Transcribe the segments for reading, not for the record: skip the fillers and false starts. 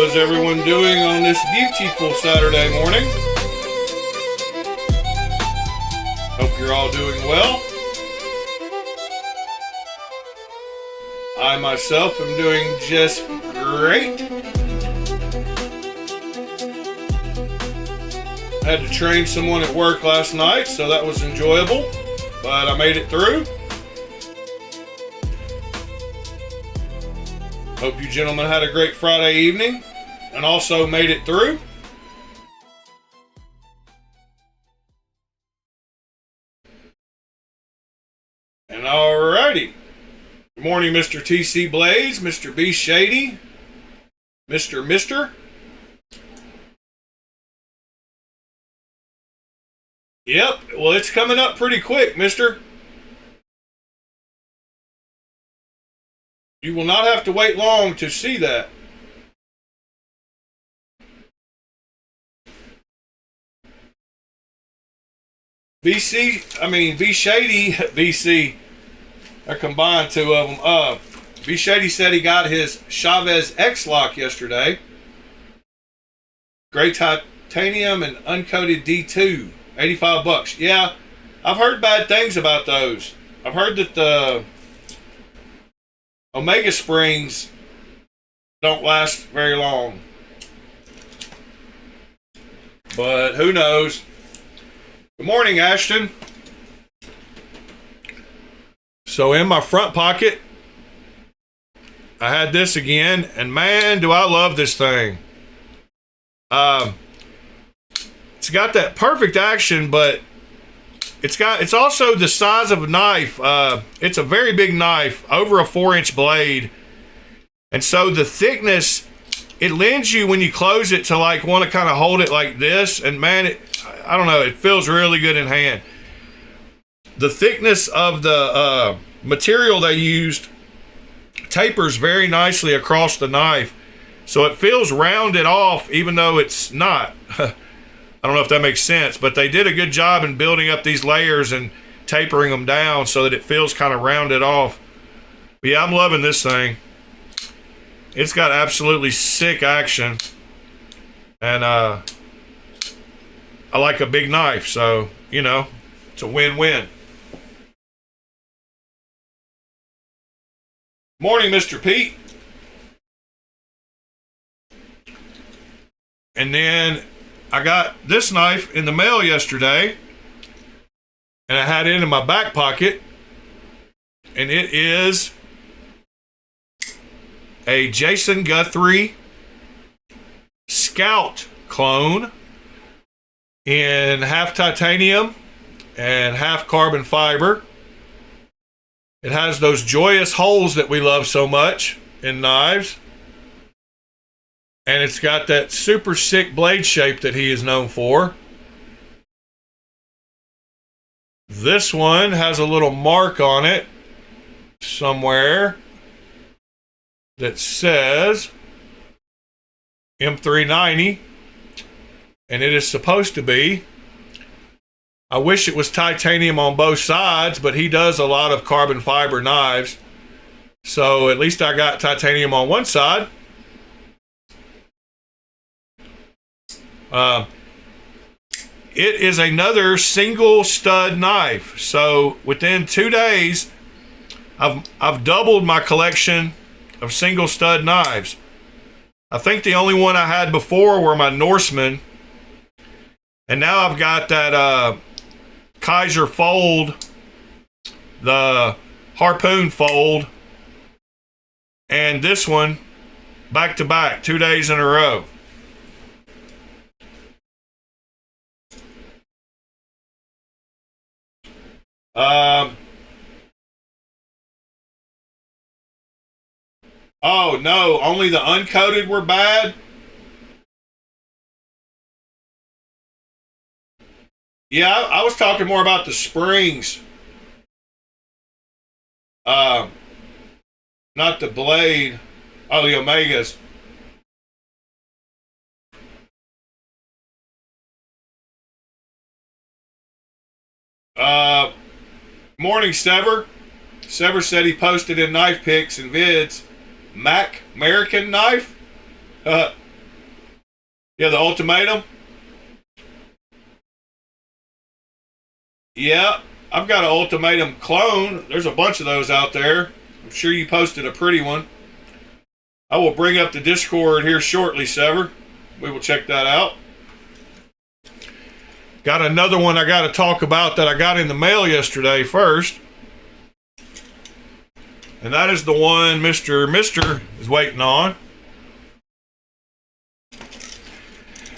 How is everyone doing on this beautiful Saturday morning? Hope you're all doing well. I myself am doing just great. I had to train someone at work last night, so that was enjoyable, but I made it through. Hope you gentlemen had a great Friday evening and also made it through. And alrighty. Good morning, Mr. TC Blaze, Mr. B Shady, Mr. Yep, well, it's coming up pretty quick, mister. You will not have to wait long to see that. B Shady, BC, I combined two of them. B Shady said he got his Chavez X-Lock yesterday. Gray titanium and uncoated D2, $85. Yeah, I've heard bad things about those. I've heard that the Omega springs don't last very long. But who knows? Good morning, Ashton. So in my front pocket, I had this again, and man, do I love this thing. It's got that perfect action, but it's also the size of a knife. It's a very big knife, over a 4-inch blade. And so the thickness, it lends you when you close it to like want to kind of hold it like this. And man, I don't know, it feels really good in hand. The thickness of the material they used tapers very nicely across the knife. So it feels rounded off even though it's not. I don't know if that makes sense, but they did a good job in building up these layers and tapering them down so that it feels kind of rounded off. But yeah, I'm loving this thing. It's got absolutely sick action. And I like a big knife, so, you know, it's a win-win. Morning, Mr. Pete. And then I got this knife in the mail yesterday, and I had it in my back pocket, and it is a Jason Guthrie Scout clone in half titanium and half carbon fiber. It has those joyous holes that we love so much in knives. And it's got that super sick blade shape that he is known for. This one has a little mark on it somewhere that says M390. And it is supposed to be. I wish it was titanium on both sides, but he does a lot of carbon fiber knives. So at least I got titanium on one side. It is another single stud knife. So within 2 days, I've doubled my collection of single stud knives. I think the only one I had before were my Norsemen. And now I've got that Kaiser fold, the harpoon fold, and this one back to back, 2 days in a row. Oh no, only the uncoated were bad? Yeah, I was talking more about the springs. Not the blade. Oh, the Omegas. Morning, Sever. Sever said he posted in knife pics and vids. Mac American knife? Yeah, the ultimatum. Yeah, I've got an ultimatum clone. There's a bunch of those out there. I'm sure you posted a pretty one. I will bring up the Discord here shortly, Sever. We will check that out. Got another one I got to talk about that I got in the mail yesterday first. And that is the one Mr. is waiting on.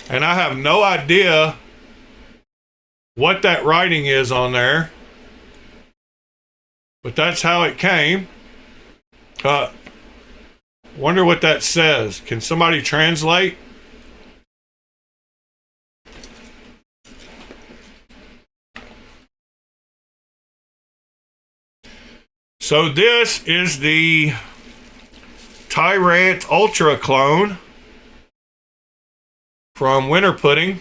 And I have no idea what that writing is on there. But that's how it came. Wonder what that says. Can somebody translate? So this is the Tyrant Ultra clone from Winter Pudding.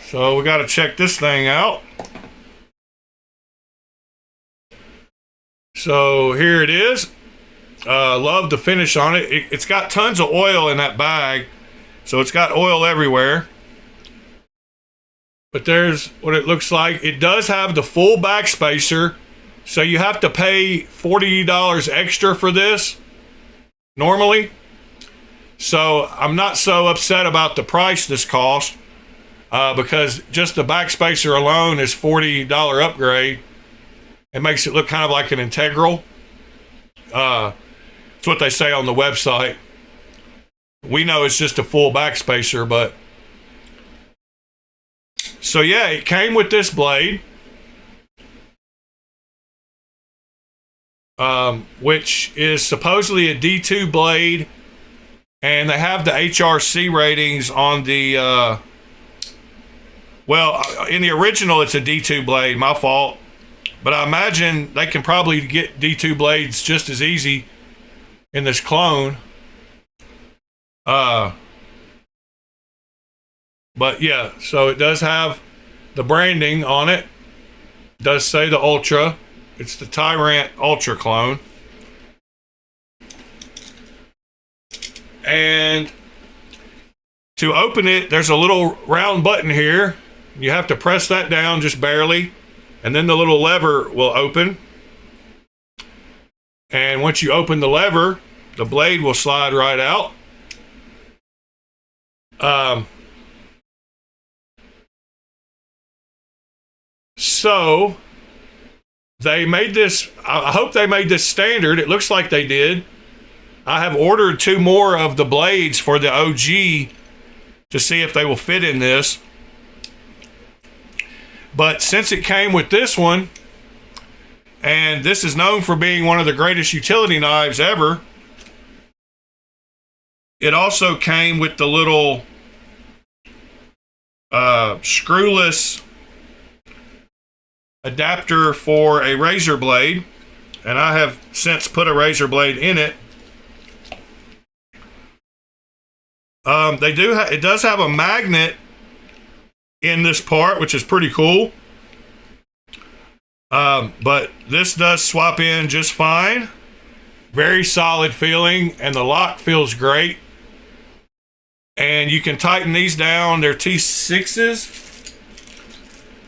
So we got to check this thing out. So here it is. Love the finish on it. It's got tons of oil in that bag. So it's got oil everywhere. But there's what it looks like. It does have the full backspacer. So you have to pay $40 extra for this normally. So I'm not so upset about the price this cost because just the backspacer alone is $40 upgrade. It makes it look kind of like an integral. That's what they say on the website. We know it's just a full backspacer, but so yeah, it came with this blade, which is supposedly a D2 blade, and they have the HRC ratings on the, well, in the original it's a D2 blade, my fault, but I imagine they can probably get D2 blades just as easy in this clone. But yeah, so it does have the branding on it. It does say the Ultra. It's the Tyrant Ultra clone. And to open it, there's a little round button here. You have to press that down just barely, and then the little lever will open. And once you open the lever, the blade will slide right out. So they made this, I hope they made this standard. It looks like they did. I have ordered 2 more of the blades for the OG to see if they will fit in this. But since it came with this one, and this is known for being one of the greatest utility knives ever, it also came with the little screwless adapter for a razor blade, and I have since put a razor blade in it. It does have a magnet in this part, which is pretty cool. But this does swap in just fine. Very solid feeling, and the lock feels great. And you can tighten these down. They're T6s.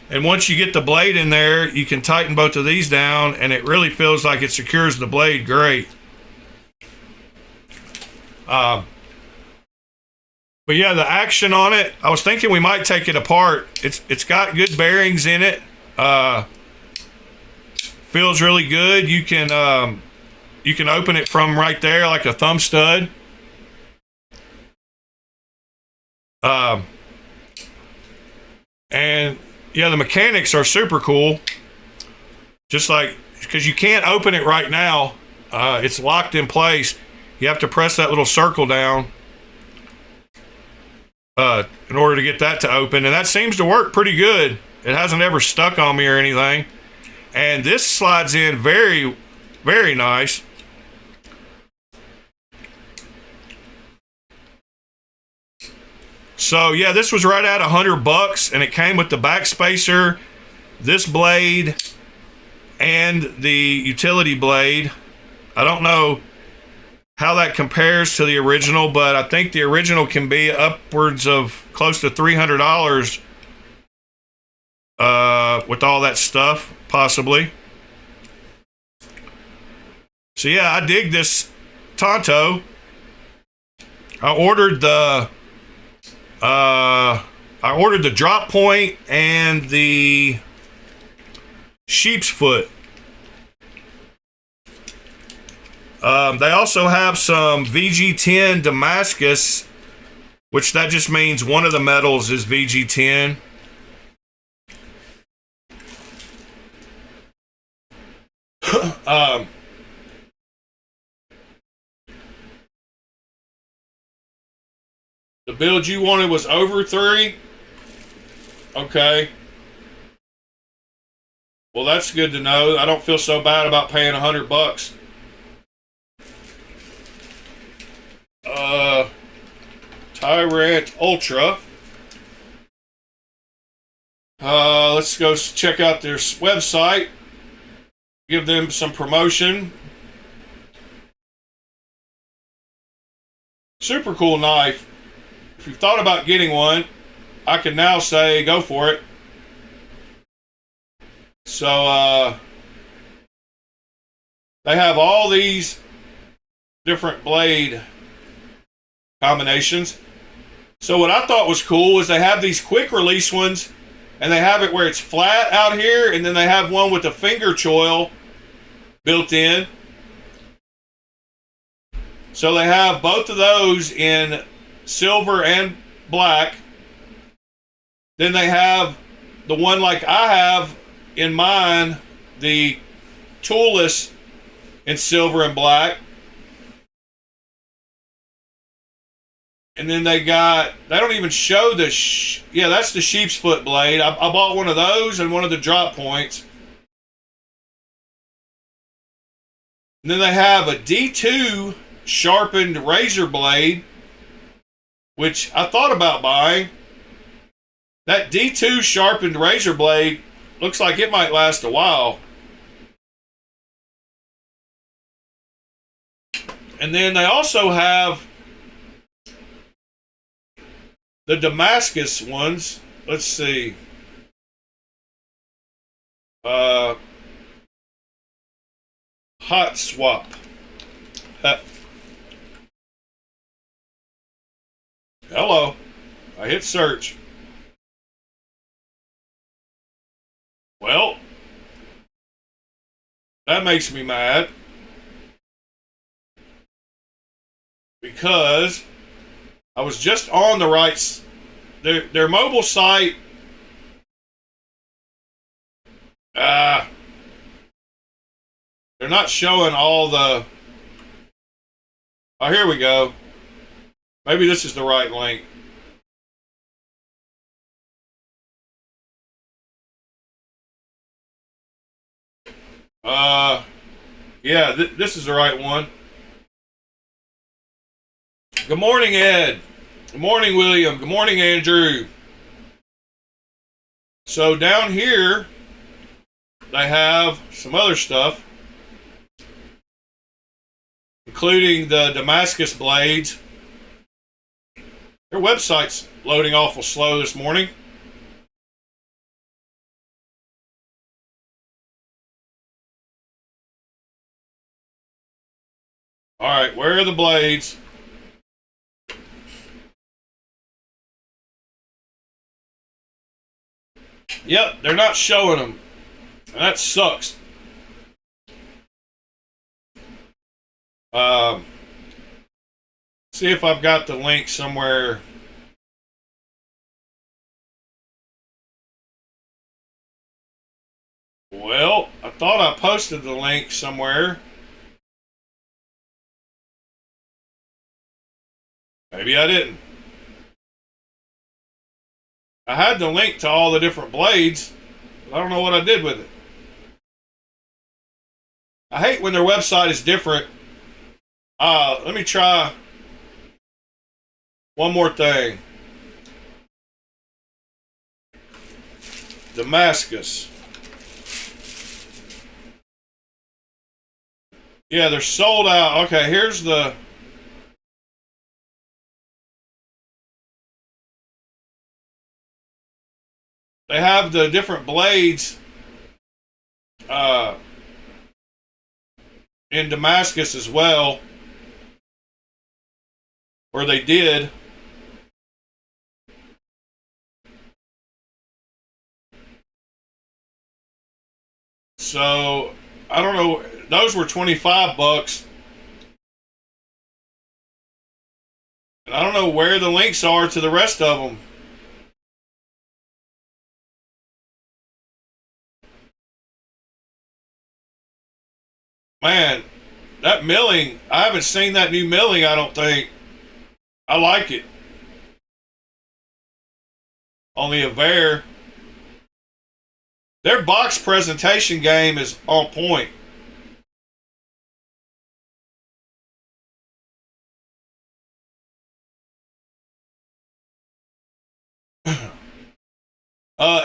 And once you get the blade in there, you can tighten both of these down, and it really feels like it secures the blade great. But yeah, the action on it, I was thinking we might take it apart. It's got good bearings in it. Feels really good. You can open it from right there like a thumb stud. And yeah, the mechanics are super cool. Just like, because you can't open it right now. It's locked in place. You have to press that little circle down in order to get that to open. And that seems to work pretty good. It hasn't ever stuck on me or anything. And this slides in very, very nice. So yeah, this was right at $100, and it came with the backspacer, this blade, and the utility blade. I don't know how that compares to the original, but I think the original can be upwards of close to $300 with all that stuff, possibly. So yeah, I dig this Tonto. I ordered the drop point and the sheep's foot. They also have some VG10 Damascus, which that just means one of the metals is VG10. The build you wanted was over 3? Okay. Well, that's good to know. I don't feel so bad about paying $100. Tyrant Ultra. Let's go check out their website. Give them some promotion. Super cool knife. If you've thought about getting one, I can now say go for it. So, they have all these different blade combinations. So what I thought was cool is they have these quick release ones, and they have it where it's flat out here, and then they have one with a finger choil built in. So they have both of those in silver and black. Then they have the one like I have in mine, the toolless in silver and black. And then they don't even show the, yeah, that's the sheep's foot blade. I bought one of those and one of the drop points. And then they have a D2 sharpened razor blade, which I thought about buying. That D2 sharpened razor blade looks like it might last a while. And then they also have the Damascus ones. Let's see. Hot swap. Hello. I hit search. Well, that makes me mad. Because I was just on the right. Their mobile site. They're not showing all the. Oh, here we go. Maybe this is the right link. Yeah, this is the right one. Good morning, Ed. Good morning, William. Good morning, Andrew. So down here, they have some other stuff, including the Damascus blades. Their website's loading awful slow this morning. All right, where are the blades? Yep, they're not showing them. That sucks. See if I've got the link somewhere. Well, I thought I posted the link somewhere. Maybe I didn't. I had the link to all the different blades. I don't know what I did with it. I hate when their website is different. Let me try one more thing. Damascus. Yeah, they're sold out. Okay, here's the... They have the different blades in Damascus as well, or they did. So I don't know. Those were $25. I don't know where the links are to the rest of them. Man, that milling, I haven't seen that new milling, I don't think. I like it. On the Aver. Their box presentation game is on point.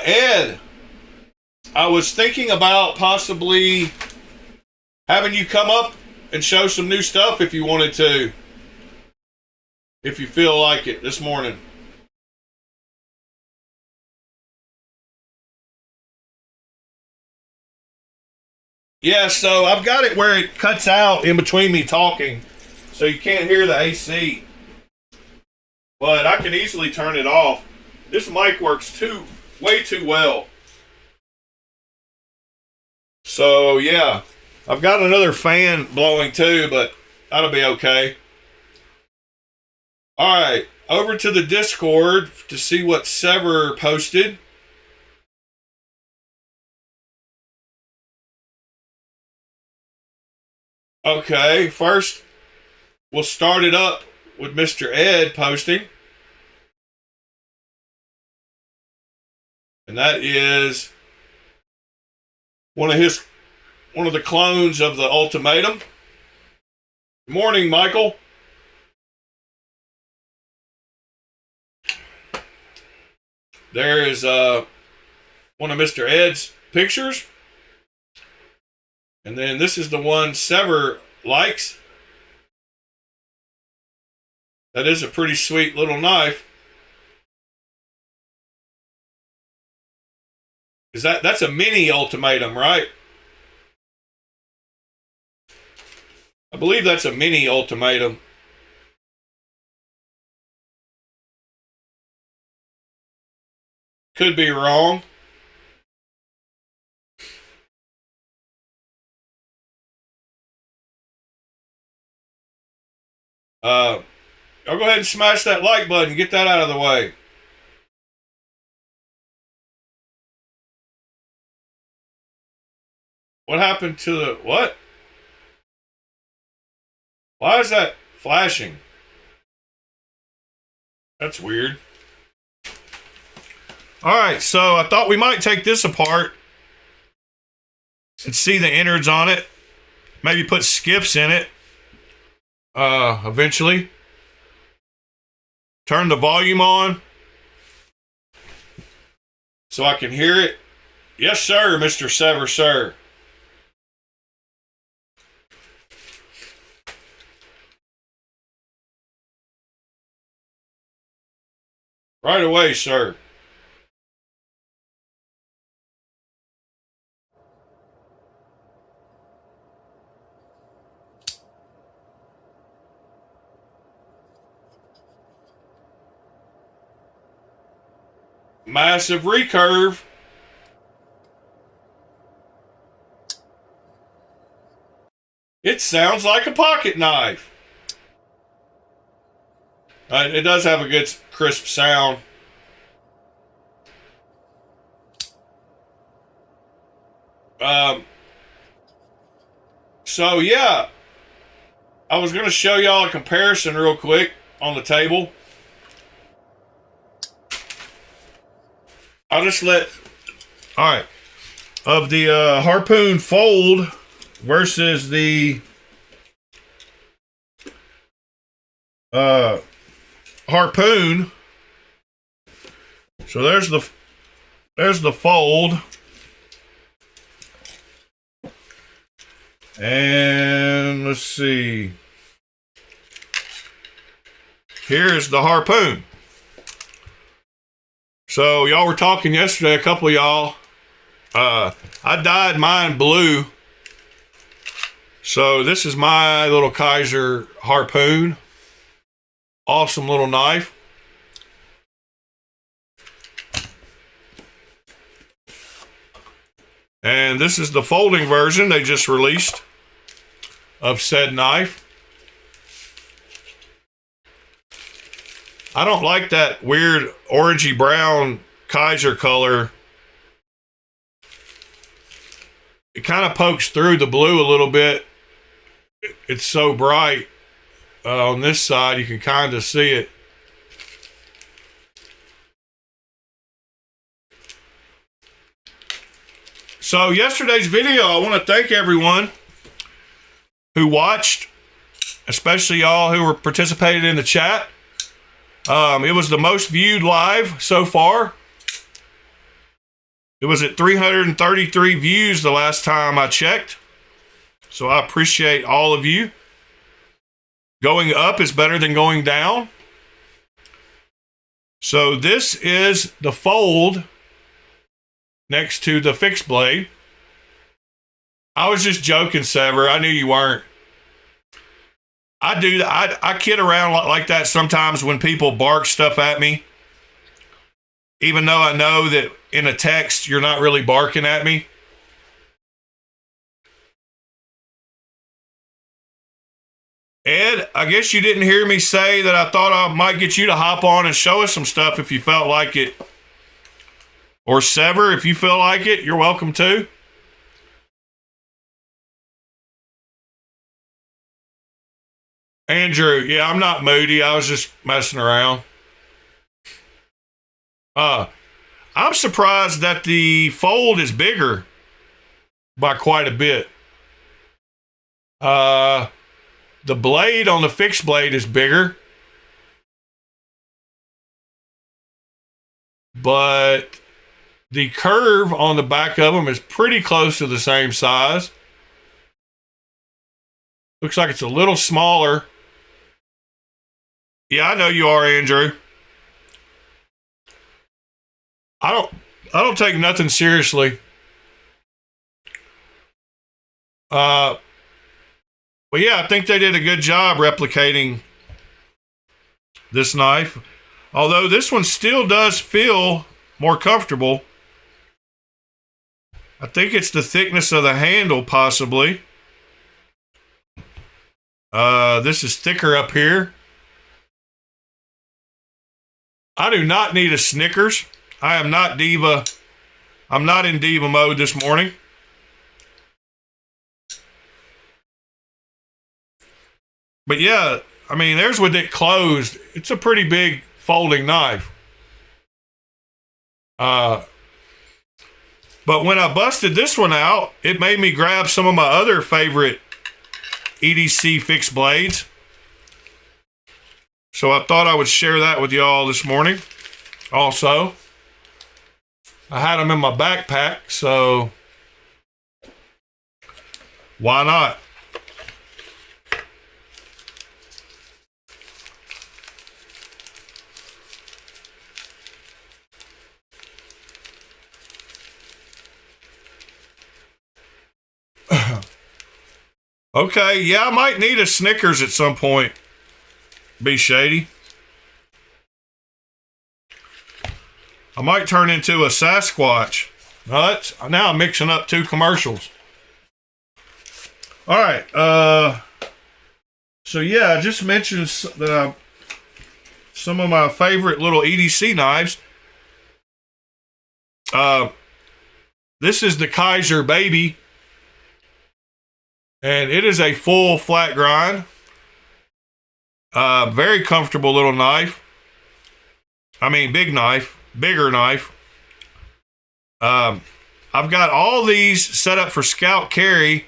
Ed, I was thinking about possibly having you come up and show some new stuff if you wanted to. If you feel like it this morning. Yeah, so I've got it where it cuts out in between me talking, so you can't hear the AC. But I can easily turn it off. This mic works way too well. So yeah, I've got another fan blowing too, but that'll be okay. All right, over to the Discord to see what Sever posted. Okay, first we'll start it up with Mr. Ed posting. And that is one of the clones of the Ultimatum. Good morning, Michael. There is one of Mr. Ed's pictures. And then this is the one Sever likes. That is a pretty sweet little knife. That's a mini Ultimatum, right? I believe that's a mini Ultimatum. Could be wrong. I'll go ahead and smash that like button. Get that out of the way. What happened to the... What? Why is that flashing? That's weird. Alright, so I thought we might take this apart and see the innards on it. Maybe put skips in it. Eventually. Turn the volume on so I can hear it. Yes, sir, Mr. Sever, sir. Right away, sir. Massive recurve. It sounds like a pocket knife. It does have a good crisp sound. So yeah, I was going to show y'all a comparison real quick on the table. I'll just let... Alright. Of the Harpoon Fold versus the Harpoon. So there's the Fold. And let's see. Here's the harpoon. So y'all were talking yesterday, a couple of y'all. I dyed mine blue. So this is my little Kaiser harpoon. Awesome little knife. And this is the folding version they just released of said knife. I don't like that weird orangey brown Kaiser color. It kind of pokes through the blue a little bit. It's so bright. On this side, you can kind of see it. So yesterday's video, I want to thank everyone who watched, especially y'all who were participated in the chat. It was the most viewed live so far. It was at 333 views the last time I checked. So I appreciate all of you. Going up is better than going down. So this is the fold next to the fixed blade. I was just joking, Sever. I knew you weren't. I do. I kid around like that sometimes when people bark stuff at me. Even though I know that in a text you're not really barking at me. Ed, I guess you didn't hear me say that I thought I might get you to hop on and show us some stuff if you felt like it. Or Sever, if you feel like it, you're welcome to. Andrew, yeah, I'm not moody. I was just messing around. I'm surprised that the fold is bigger by quite a bit. The blade on the fixed blade is bigger. But the curve on the back of them is pretty close to the same size. Looks like it's a little smaller. Yeah, I know you are, Andrew. I don't take nothing seriously. But yeah, I think they did a good job replicating this knife. Although this one still does feel more comfortable. I think it's the thickness of the handle, possibly. This is thicker up here. I do not need a Snickers. I am not diva. I'm not in diva mode this morning. But yeah, I mean, there's with it closed. It's a pretty big folding knife. But when I busted this one out, it made me grab some of my other favorite EDC fixed blades. So I thought I would share that with y'all this morning. Also, I had them in my backpack, so why not? Okay, yeah, I might need a Snickers at some point. Be shady. I might turn into a Sasquatch. Now I'm mixing up two commercials. All right. So yeah, I just mentioned that some of my favorite little EDC knives. This is the Kaiser Baby. And it is a full flat grind. Very comfortable little knife. I mean, bigger knife. I've got all these set up for scout carry.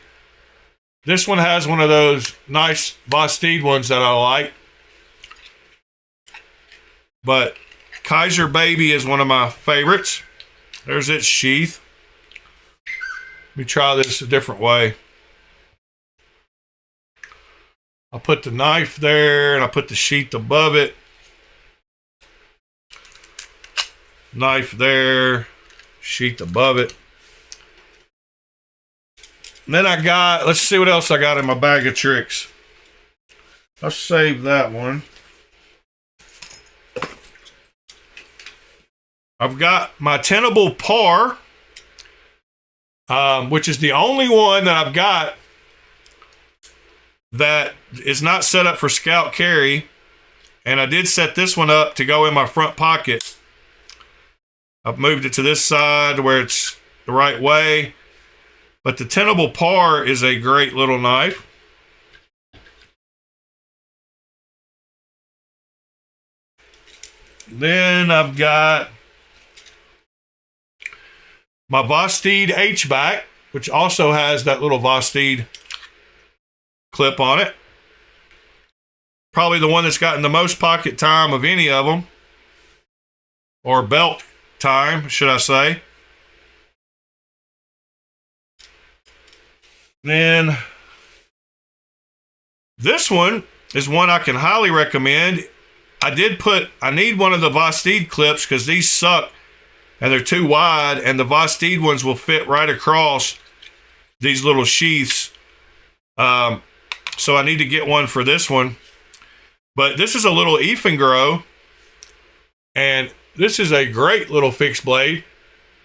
This one has one of those nice Bastide ones that I like. But Kaiser Baby is one of my favorites. There's its sheath. Let me try this a different way. I'll put the knife there and I'll put the sheath above it. Knife there, sheath above it. And then I got, let's see what else I got in my bag of tricks. I'll save that one. I've got my tenable par, which is the only one that I've got that is not set up for scout carry. And I did set this one up to go in my front pocket. I've moved it to this side where it's the right way. But the tenable par is a great little knife. Then I've got my Vosteed H-back, which also has that little Vosteed clip on it. Probably the one that's gotten the most pocket time of any of them. Or belt time, should I say. Then this one is one I can highly recommend. I need one of the Vosteed clips because these suck and they're too wide, and the Vosteed ones will fit right across these little sheaths. So I need to get one for this one. But this is a little Ifengro, and this is a great little fixed blade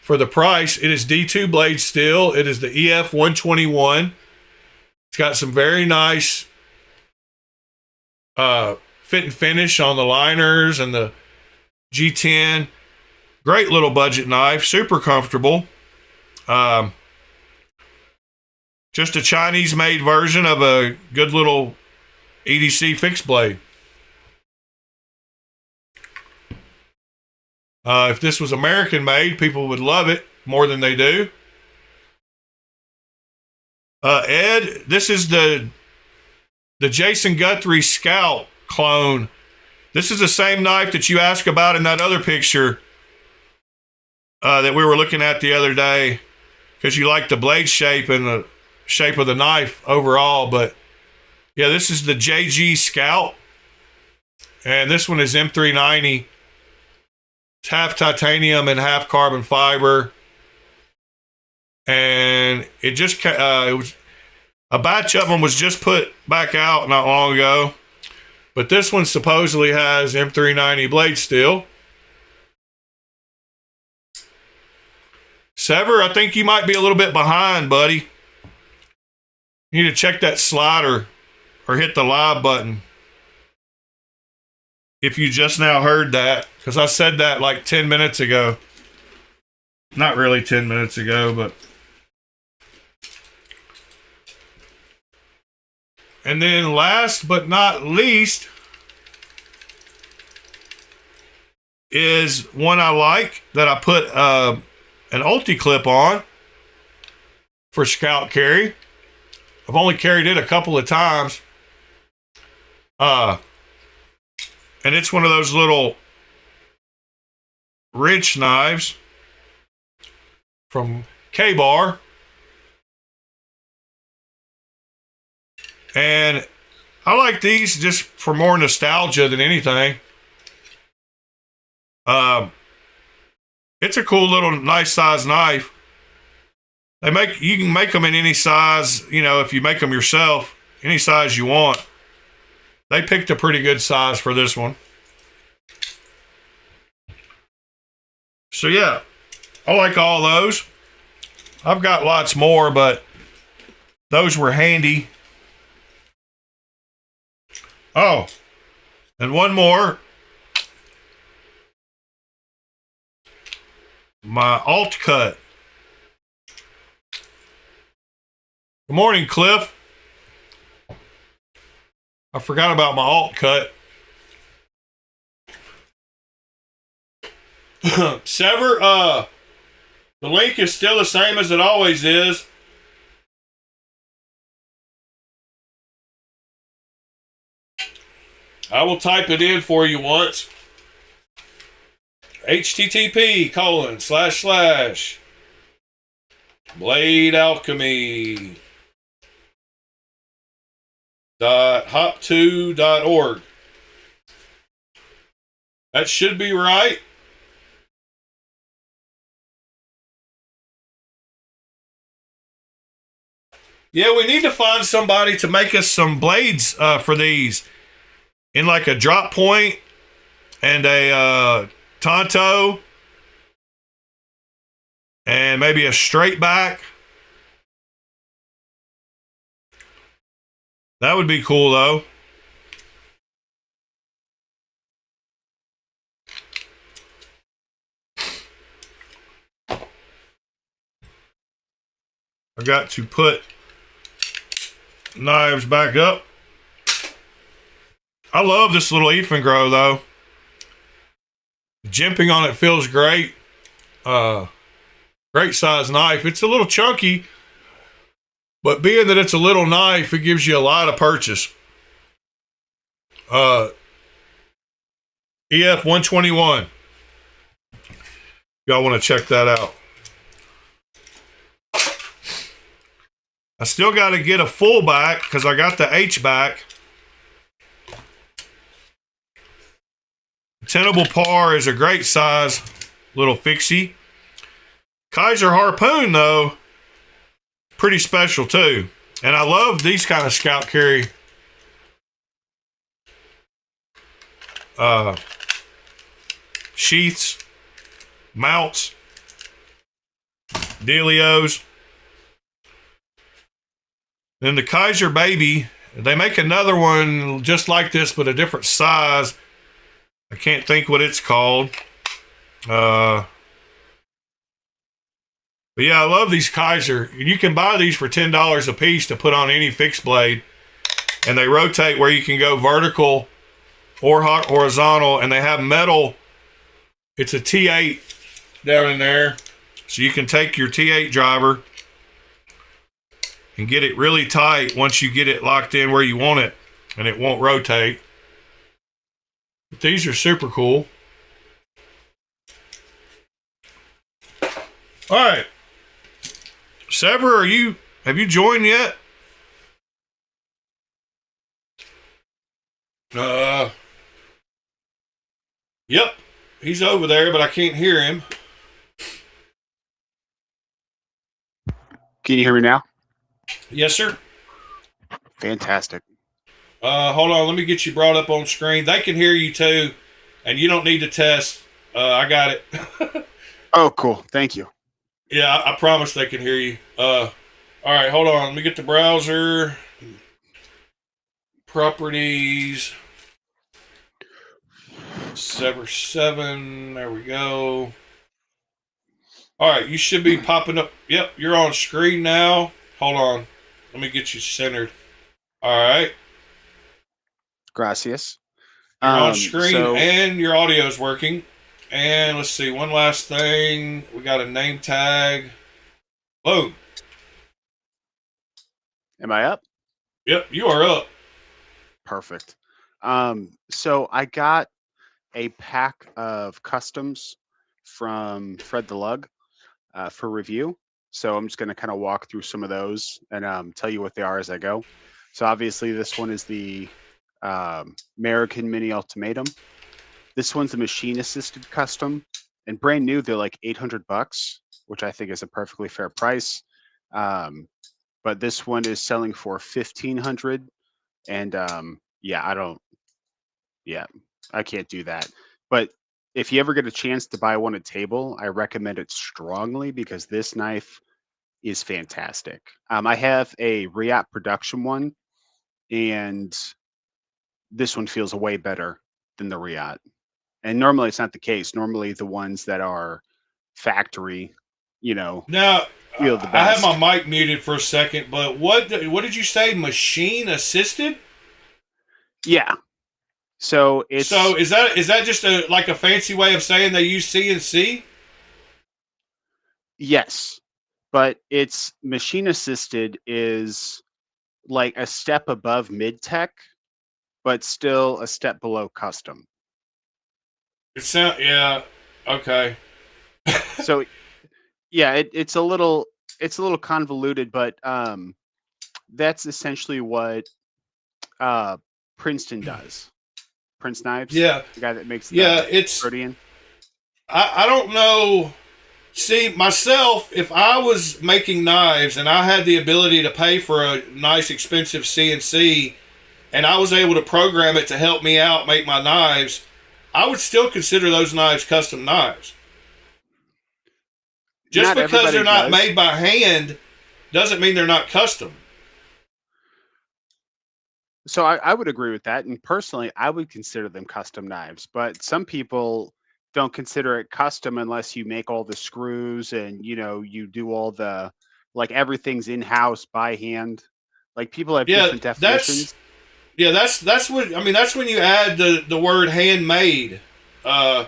for the price. It is D2 blade steel. It is the EF 121. It's got some very nice fit and finish on the liners and the G10. Great little budget knife, super comfortable. Just a Chinese-made version of a good little EDC fixed blade. If this was American-made, people would love it more than they do. Ed, this is the Jason Guthrie Scout clone. This is the same knife that you asked about in that other picture that we were looking at the other day, because you like the blade shape and the shape of the knife overall. But yeah, this is the JG Scout, and this one is M390. It's half titanium and half carbon fiber, and it just it was a batch of them was just put back out not long ago. But this one supposedly has M390 blade steel. Sever, I think you might be a little bit behind, buddy. You need to check that slider or hit the live button. If you just now heard that, because I said that like 10 minutes ago. Not really 10 minutes ago, but. And then last but not least is one I like that I put an ulti clip on for scout carry. I've only carried it a couple of times. And it's one of those little wrench knives from K-Bar. And I like these just for more nostalgia than anything. It's a cool little nice size knife. You can make them in any size, you know, if you make them yourself, any size you want. They picked a pretty good size for this one. So yeah, I like all those. I've got lots more, but those were handy. Oh, and one more. My alt cut. Good morning, Cliff. I forgot about my alt cut. Sever, the link is still the same as it always is. I will type it in for you once. http:// BLADEALCHEMY hop2.org. That should be right. Yeah, we need to find somebody to make us some blades for these in like a drop point and a Tonto and maybe a straight back. That would be cool though. I got to put knives back up. I love this little Grow though. Jimping on it feels great. Great size knife. It's a little chunky, but being that it's a little knife, it gives you a lot of purchase. EF 121. Y'all want to check that out. I still got to get a full back because I got the H back. Tenable Par is a great size little fixie. Kaiser Harpoon, though, pretty special too. And I love these kind of scout carry sheaths, mounts, dealios. Then the Kaiser Baby, they make another one just like this, but a different size. I can't think what it's called. But yeah, I love these Kaiser. You can buy these for $10 a piece to put on any fixed blade. And they rotate where you can go vertical or horizontal. And they have metal. It's a T8 down in there. So you can take your T8 driver and get it really tight once you get it locked in where you want it. And it won't rotate. But these are super cool. All right. Sever, have you joined yet? Yep. He's over there, but I can't hear him. Can you hear me now? Yes, sir. Fantastic. Hold on. Let me get you brought up on screen. They can hear you too, and you don't need to test. I got it. Oh, cool. Thank you. Yeah, I promise they can hear you. All right, hold on. Let me get the browser. Properties. Sever 7. There we go. All right, you should be popping up. Yep, you're on screen now. Hold on. Let me get you centered. All right. Gracias. You're on screen and your audio is working. And let's see, one last thing. We got a name tag. Boom. Am I up? Yep, you are up. Perfect. So I got a pack of customs from Fred the Lug for review. So I'm just going to kind of walk through some of those and tell you what they are as I go. So obviously this one is the American Mini Ultimatum. This one's a machine-assisted custom, and brand new. They're like $800, which I think is a perfectly fair price. But this one is selling for $1,500, and I can't do that. But if you ever get a chance to buy one at table, I recommend it strongly because this knife is fantastic. I have a Riot production one, and this one feels way better than the Riot. And normally it's not the case. Normally the ones that are factory, Now, feel the I have best. my mic muted for a second, but what did you say? Machine assisted? Yeah. So it's is that just like a fancy way of saying they use CNC? Yes, but it's machine assisted is like a step above mid tech, but still a step below custom. Okay. So yeah, it's a little convoluted, but that's essentially what Princeton does. Prince Knives, Yeah, the guy that makes yeah. the It's Protean. I don't know. See, myself, if I was making knives and I had the ability to pay for a nice, expensive CNC, and I was able to program it to help me out make my knives, I would still consider those knives custom knives. Just Not because everybody they're not does. made by hand doesn't mean they're not custom. So I would agree with that. And personally, I would consider them custom knives. But some people don't consider it custom unless you make all the screws and you do all the like everything's in house by hand. Like people have Yeah, different that's definitions. that's what I mean. That's when you add the word handmade. Uh,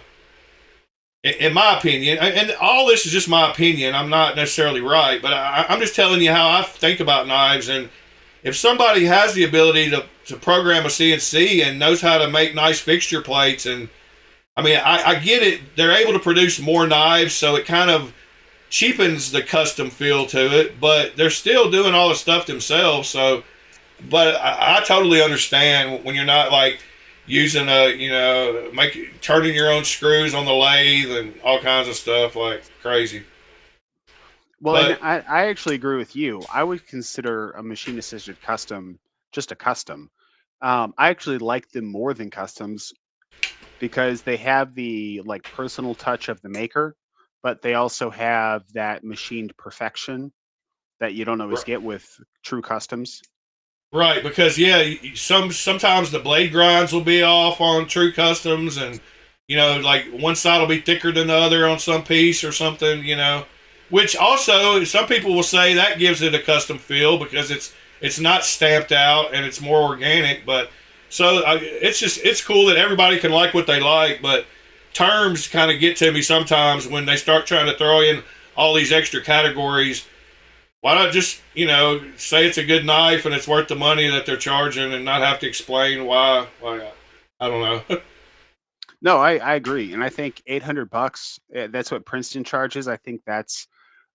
in my opinion, and all this is just my opinion. I'm not necessarily right, but I'm just telling you how I think about knives. And if somebody has the ability to program a CNC and knows how to make nice fixture plates, and I mean, I get it. They're able to produce more knives, so it kind of cheapens the custom feel to it, but they're still doing all the stuff themselves. So, but I totally understand when you're not like using turning your own screws on the lathe and all kinds of stuff like crazy. Well, and But I actually agree with you. I would consider a machine assisted custom just a custom. I actually like them more than customs because they have the like personal touch of the maker, but they also have that machined perfection that you don't always get with true customs. right, because yeah, sometimes the blade grinds will be off on true customs, and like one side will be thicker than the other on some piece or something. Which also some people will say that gives it a custom feel because it's not stamped out and it's more organic. But so it's cool that everybody can like what they like, but terms kind of get to me sometimes when they start trying to throw in all these extra categories. Why not just say it's a good knife and it's worth the money that they're charging and not have to explain why? Why I don't know. No, I agree, and I think $800. That's what Princeton charges. I think that's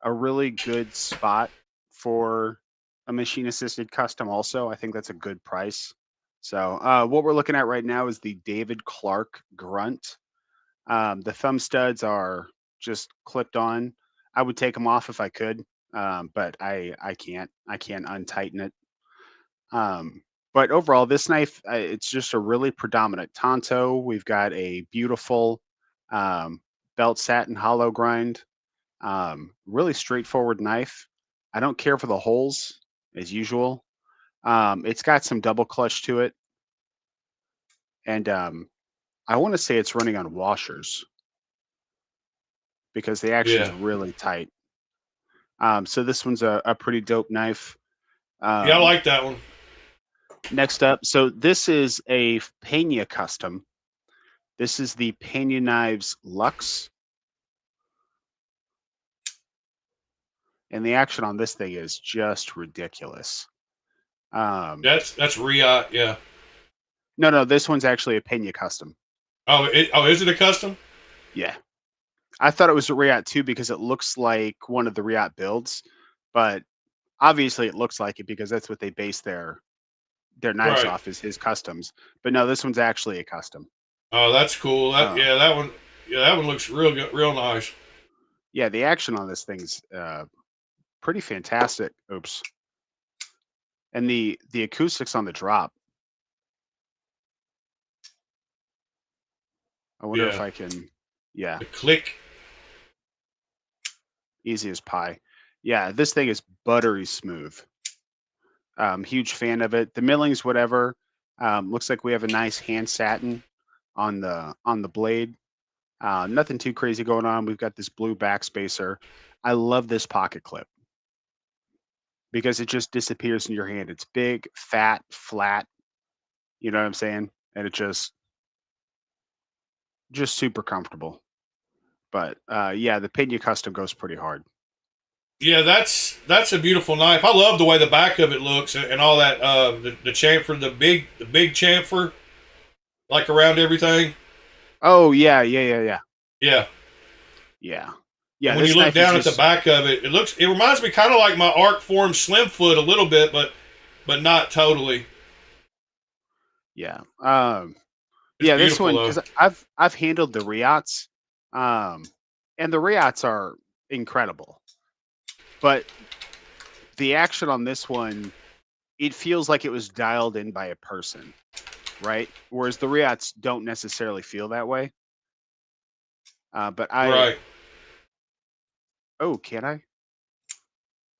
a really good spot for a machine assisted custom. Also, I think that's a good price. So what we're looking at right now is the David Clark Grunt. The thumb studs are just clipped on. I would take them off if I could, but I can't. I can't untighten it. But overall, this knife, it's just a really predominant tanto. We've got a beautiful belt satin hollow grind. Really straightforward knife. I don't care for the holes as usual. It's got some double clutch to it, and I want to say it's running on washers because the action's Yeah, really tight. So this one's a pretty dope knife. yeah, I Um, like that one. next up, so this is a Pena custom. This is the Pena Knives Lux, and the action on this thing is just ridiculous. Um, That's Riot. Yeah. no, this one's actually a Pena custom. Oh, is it a custom? Yeah, I thought it was a Riot too because it looks like one of the Riot builds, but obviously it looks like it because that's what they base their knives Right. off is his customs. But no, this one's actually a custom. Oh, that's cool. Uh, That one. Yeah, that one looks real good, real nice. yeah, the action on this thing's pretty fantastic. Oops, and the acoustics on the drop. I wonder if Yeah. I can. Yeah, The click. easy as pie. Yeah, this thing is buttery smooth. Huge fan of it. The millings, whatever. Looks like we have a nice hand satin on the blade. Nothing too crazy going on. We've got this blue backspacer. I love this pocket clip because it just disappears in your hand. It's big, fat, flat. You know what I'm saying? And it just super comfortable. But yeah, the Pena custom goes pretty hard. Yeah, that's a beautiful knife. I love the way the back of it looks and all that. The chamfer, the big chamfer, like around everything. Oh yeah. Yeah. Yeah. And Yeah, when you this look knife is down at the just back of it, it reminds me kind of like my Arc Form Slim Foot a little bit, but not totally. Yeah. It's Yeah, this beautiful one, though. because I've handled the Riots, and the Riots are incredible. But the action on this one, it feels like it was dialed in by a person, right? Whereas the Riots don't necessarily feel that way. But Right. oh, can I?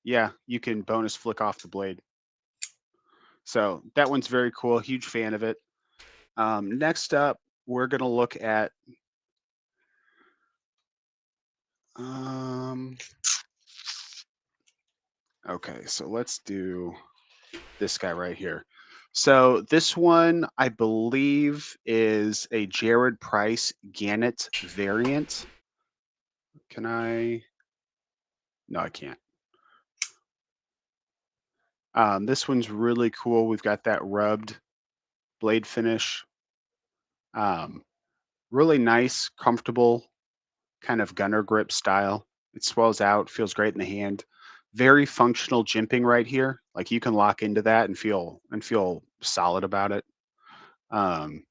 Yeah, you can bonus flick off the blade. So that one's very cool. Huge fan of it. Next up, we're gonna look at okay, so let's do this guy right here. So this one, I believe, is a Jared Price Gannett variant. Can I? No, I can't. This one's really cool. We've got that rubbed blade finish. Um, really nice, comfortable, kind of gunner grip style. It swells out, feels great in the hand. Very functional jimping right here. Like you can lock into that and feel solid about it. Um,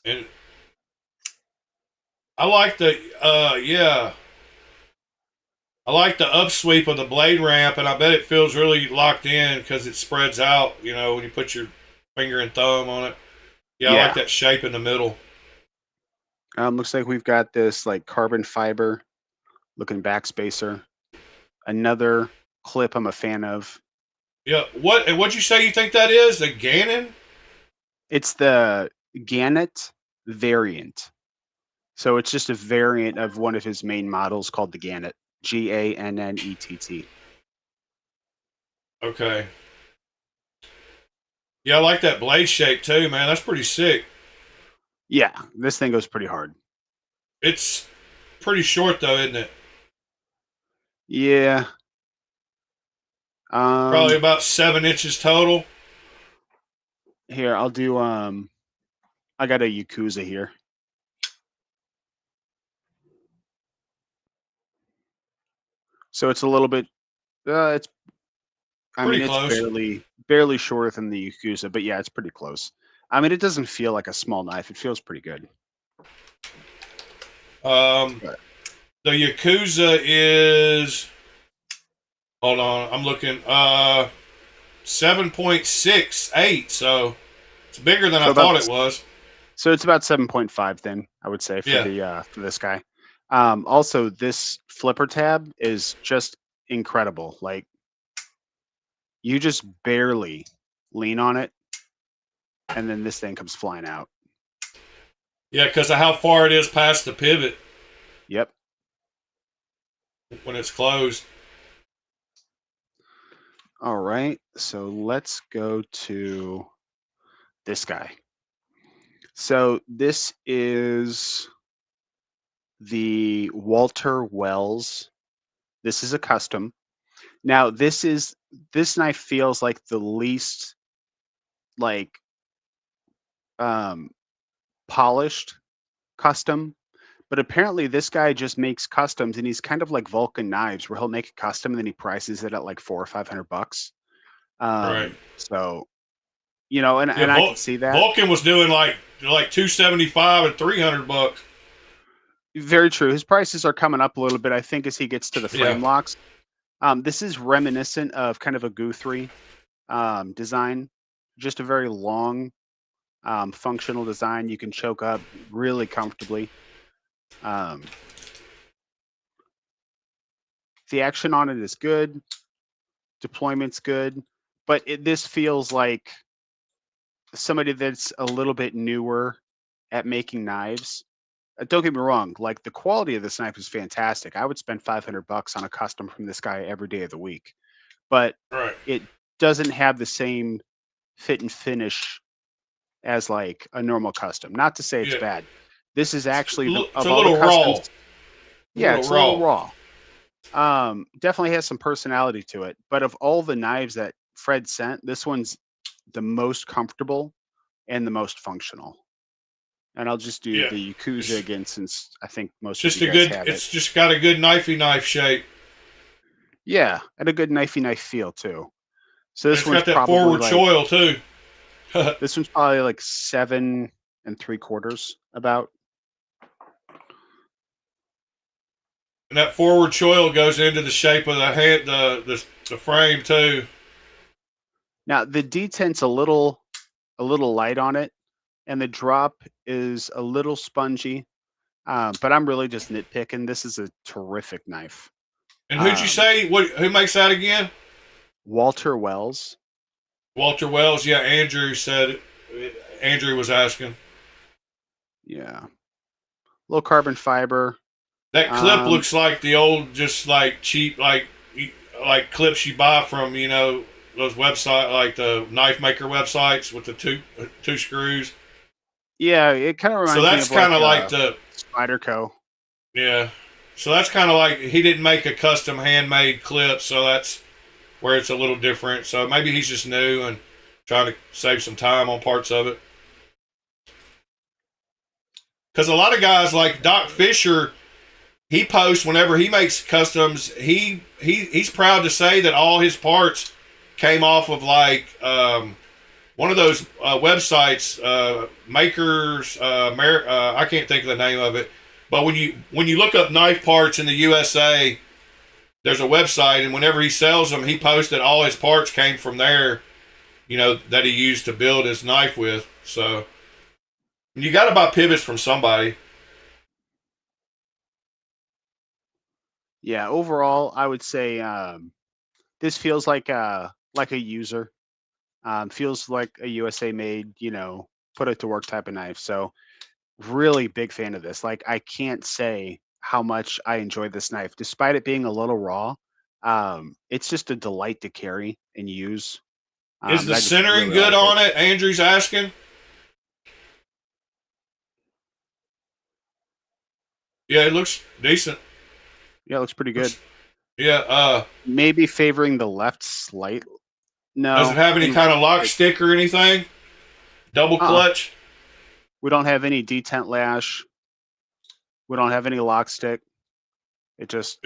And I like the yeah. I like the upsweep of the blade ramp, and I bet it feels really locked in because it spreads out. You know, when you put your finger and thumb on it. Yeah, I like yeah. that shape in the middle. Looks like we've got this like carbon fiber looking backspacer. Another clip I'm a fan of. Yeah. What'd you say you think that is? The Gannon? It's the Gannett variant. So it's just a variant of one of his main models called the Gannett. Gannett. Okay. Yeah, I like that blade shape too, man. That's pretty sick. Yeah, this thing goes pretty hard. It's pretty short though, isn't it? Yeah. Probably about 7 inches total. Here, I'll do I got a Yakuza here. So it's a little bit it's I mean Pretty it's close. barely shorter than the Yakuza, but yeah, it's pretty close. I mean it doesn't feel like a small knife. It feels pretty good. But The Yakuza is. Hold on, I'm looking. 7.68. So it's bigger than I so about thought it was. so it's about 7.5 then, I would say Yeah. for this guy. Also this flipper tab is just incredible. Like you just barely lean on it and then this thing comes flying out. Yeah, because of how far it is past the pivot Yep. when it's closed. All right. So let's go to this guy. So this is the Walter Wells. This is a custom. Now this knife feels like the least like um polished custom, but apparently this guy just makes customs and he's kind of like Vulcan Knives where he'll make a custom and then he prices it at like 400 or 500 bucks. Right. So you know, and, Yeah, and I can see that. Vulcan was doing like 275 and $300. Very true. His prices are coming up a little bit, I think, as he gets to the Yeah. frame locks. This is reminiscent of kind of a Guthrie design, just a very long, functional design. You can choke up really comfortably. The action on it is good, deployment's good, but this feels like somebody that's a little bit newer at making knives. Don't get me wrong, like the quality of this knife is fantastic. I would spend 500 bucks on a custom from this guy every day of the week, but Right. it doesn't have the same fit and finish as like a normal custom. Not to say it's Yeah. bad. This is actually the It's of a all the little customs. raw. A Yeah, little it's a little raw. raw. Definitely has some personality to it. But of all the knives that Fred sent, this one's the most comfortable and the most functional. And I'll just do Yeah. the Yakuza It's again since I think most of just you a guys good. have it. It's just got a good knifey knife shape. Yeah, and a good knifey knife feel too. So And this it's one's got that probably forward like choil too. And this one's probably like 7 3/4 about. that forward choil goes into the shape of the hand, the frame too. Now the detent's a little light on it, and the drop is a little spongy. But I'm really just nitpicking. This is a terrific knife. And who'd you say? Who makes that again? Walter Wells. Walter Wells. Yeah, Andrew said. Andrew was asking. Yeah. Low carbon fiber. That clip looks like the old, just like cheap, like clips you buy from, those website, like the knife maker websites with the two screws. Yeah, it kind of So reminds me that's of kind of like the Spyderco. yeah. So that's kind of like he didn't make a custom handmade clip, so that's where it's a little different. So maybe he's just new and trying to save some time on parts of it. Because a lot of guys like Doc Fisher, he posts whenever he makes customs. He's proud to say that all his parts came off of like one of those websites, makers. I can't think of the name of it, but when you look up knife parts in the USA, there's a website, and whenever he sells them, he posts that all his parts came from there. That he used to build his knife with. So you got to buy pivots from somebody. Yeah, overall, I would say this feels like a user. Feels like a USA made, put it to work type of knife. So really big fan of this. Like I can't say how much I enjoy this knife, despite it being a little raw. It's just a delight to carry and use. Is the I just centering really good like on it. it? Andrew's asking. Yeah, it looks decent. Yeah, it looks pretty good. Yeah. Maybe favoring the left slight. Does it No. have any kind of lock stick or anything? Double clutch? We don't have any detent lash. We don't have any lock stick. It just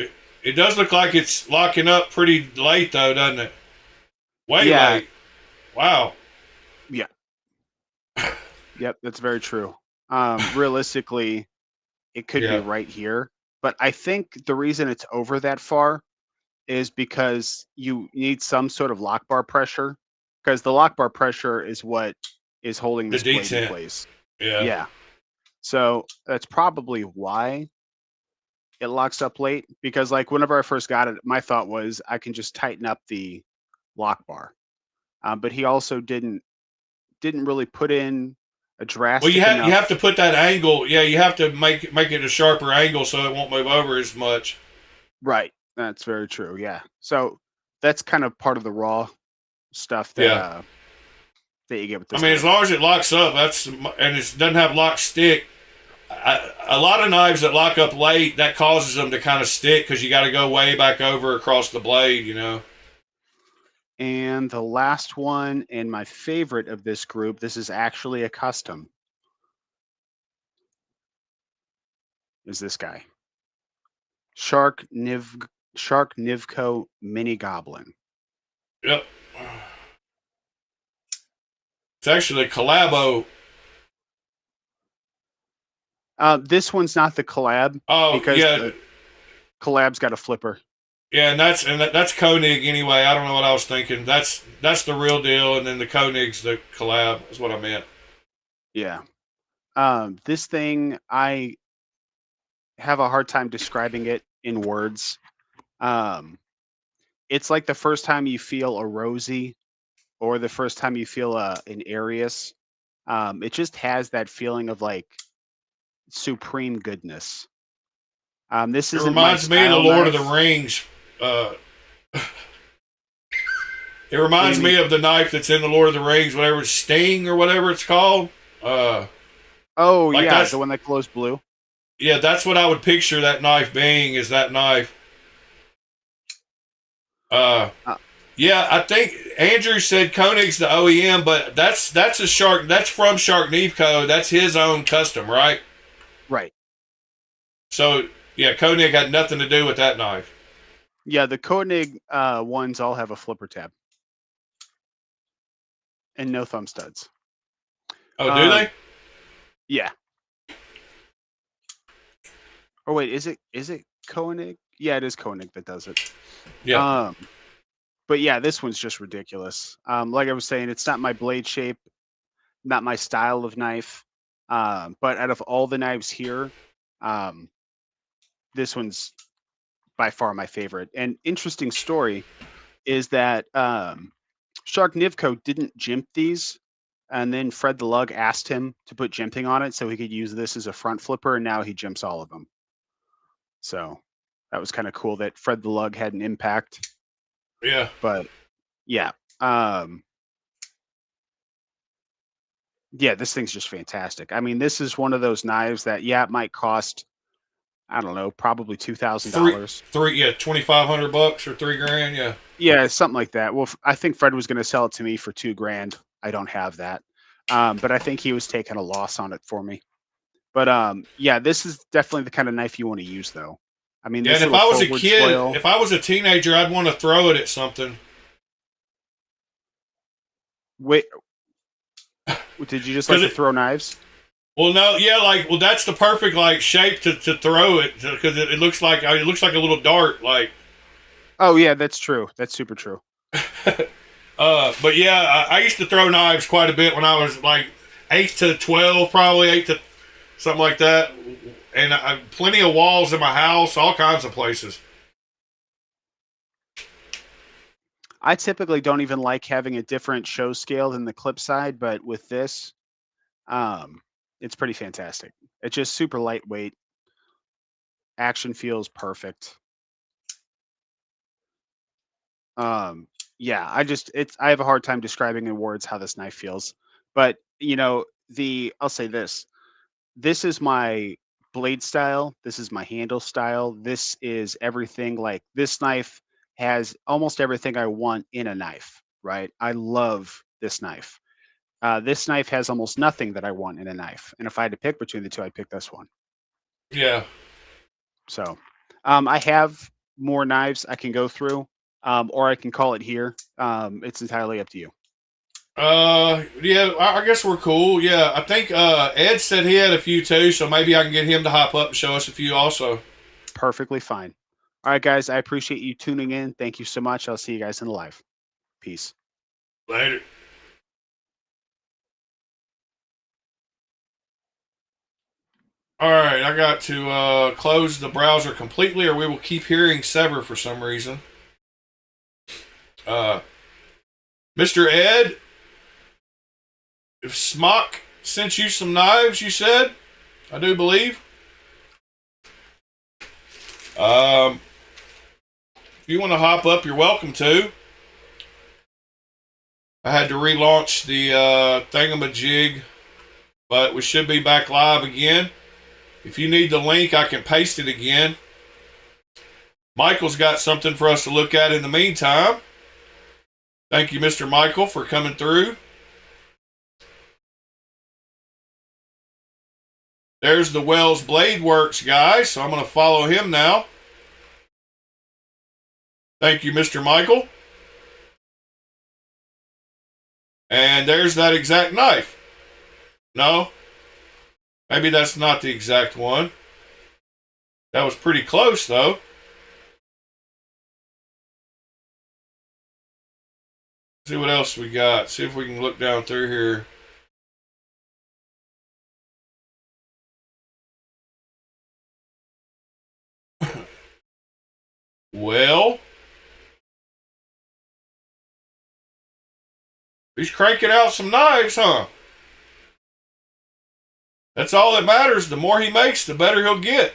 It does look like it's locking up pretty late though, doesn't it? Way late. Wow. Yeah. Yep, that's very true. Realistically, it could be right here. But I think the reason it's over that far is because you need some sort of lock bar pressure, because the lock bar pressure is what is holding this blade in place. Yeah. So that's probably why it locks up late, because like whenever I first got it, my thought was I can just tighten up the lock bar. But he also didn't really put in a drastic Well, enough. you have to put that angle. Yeah, you have to make it a sharper angle so it won't move over as much. Right. That's very true. Yeah. So that's kind of part of the raw stuff that that you get with this. I mean, as long as it locks up, and it doesn't have lock stick. A lot of knives that lock up late, that causes them to kind of stick because you got to go way back over across the blade, And the last one, and my favorite of this group, this is actually a custom, is this guy. Shark Nivco Mini Goblin. Yep. It's actually a collabo. This one's not the collab. Oh, because the collab's got a flipper. Yeah, and that's Koenig anyway. I don't know what I was thinking. That's the real deal, and then the Koenig's the collab. Is what I meant. Yeah. This thing, I have a hard time describing it in words. It's like the first time you feel a Rosie, or the first time you feel an Arius. It just has that feeling of like supreme goodness. This It isn't reminds me of the Lord of the Rings. It reminds me of the knife that's in the Lord of the Rings, whatever Sting or whatever it's called. Oh like yeah, the one that glows blue. Yeah, that's what I would picture that knife being. Is that knife? Yeah, I think Andrew said Koenig's the OEM, but that's a Shark. That's from Sharknivco. That's his own custom, right? Right. So yeah, Koenig had nothing to do with that knife. Yeah, the Koenig ones all have a flipper tab. and no thumb studs. Oh, do they? Yeah. Oh wait, is it Koenig? Yeah, it is Koenig that does it. Yeah. But yeah, this one's just ridiculous. Like I was saying, it's not my blade shape, not my style of knife. But out of all the knives here, this one's by far my favorite. And interesting story is that Shark Nivko didn't jimp these, and then Fred the Lug asked him to put jimping on it so he could use this as a front flipper, and now he jimps all of them. So that was kind of cool that Fred the Lug had an impact. Yeah. But yeah, yeah, this thing's just fantastic. I mean, this is one of those knives that it might cost, I don't know, probably $2,000. Yeah, $2,500 or $3,000. Yeah. Yeah, something like that. Well, I think Fred was going to sell it to me for $2,000. I don't have that, but I think he was taking a loss on it for me. But yeah, this is definitely the kind of knife you want to use, though. I mean, Yeah, this and if I was a forward kid, flail- if I was a teenager, I'd want to throw it at something. Wait, did you just like to throw knives? Well, no, yeah, that's the perfect shape to throw it because it looks like a little dart, like. Oh yeah, that's true. That's super true. But yeah, I used to throw knives quite a bit when I was like 8 to 12, probably 8 to something like that, and plenty of walls in my house, all kinds of places. I typically don't even like having a different show scale than the clip side, but with this, it's pretty fantastic. It's just super lightweight. Action feels perfect. Yeah, I have a hard time describing in words how this knife feels. But I'll say this. This is my blade style. This is my handle style. This is everything. Like, this knife has almost everything I want in a knife, right? I love this knife. This knife has almost nothing that I want in a knife. And if I had to pick between the two, I'd pick this one. Yeah. So I have more knives I can go through, or I can call it here. It's entirely up to you. Yeah, I guess we're cool. Yeah, I think Ed said he had a few too, so maybe I can get him to hop up and show us a few also. Perfectly fine. All right, guys, I appreciate you tuning in. Thank you so much. I'll see you guys in the live. Peace. Later. All right, I got to close the browser completely, or we will keep hearing Sever for some reason. Mr. Ed, if Smock sent you some knives, you said, I do believe. If you want to hop up, you're welcome to. I had to relaunch the thingamajig, but we should be back live again. If you need the link, I can paste it again. Michael's got something for us to look at in the meantime. Thank you, Mr. Michael, for coming through. There's the Wells Blade Works guy, so I'm going to follow him now. Thank you, Mr. Michael. And there's that exact knife. No, maybe that's not the exact one. That was pretty close, though. See what else we got. See if we can look down through here. Well, he's cranking out some knives, huh? That's all that matters. The more he makes, the better he'll get.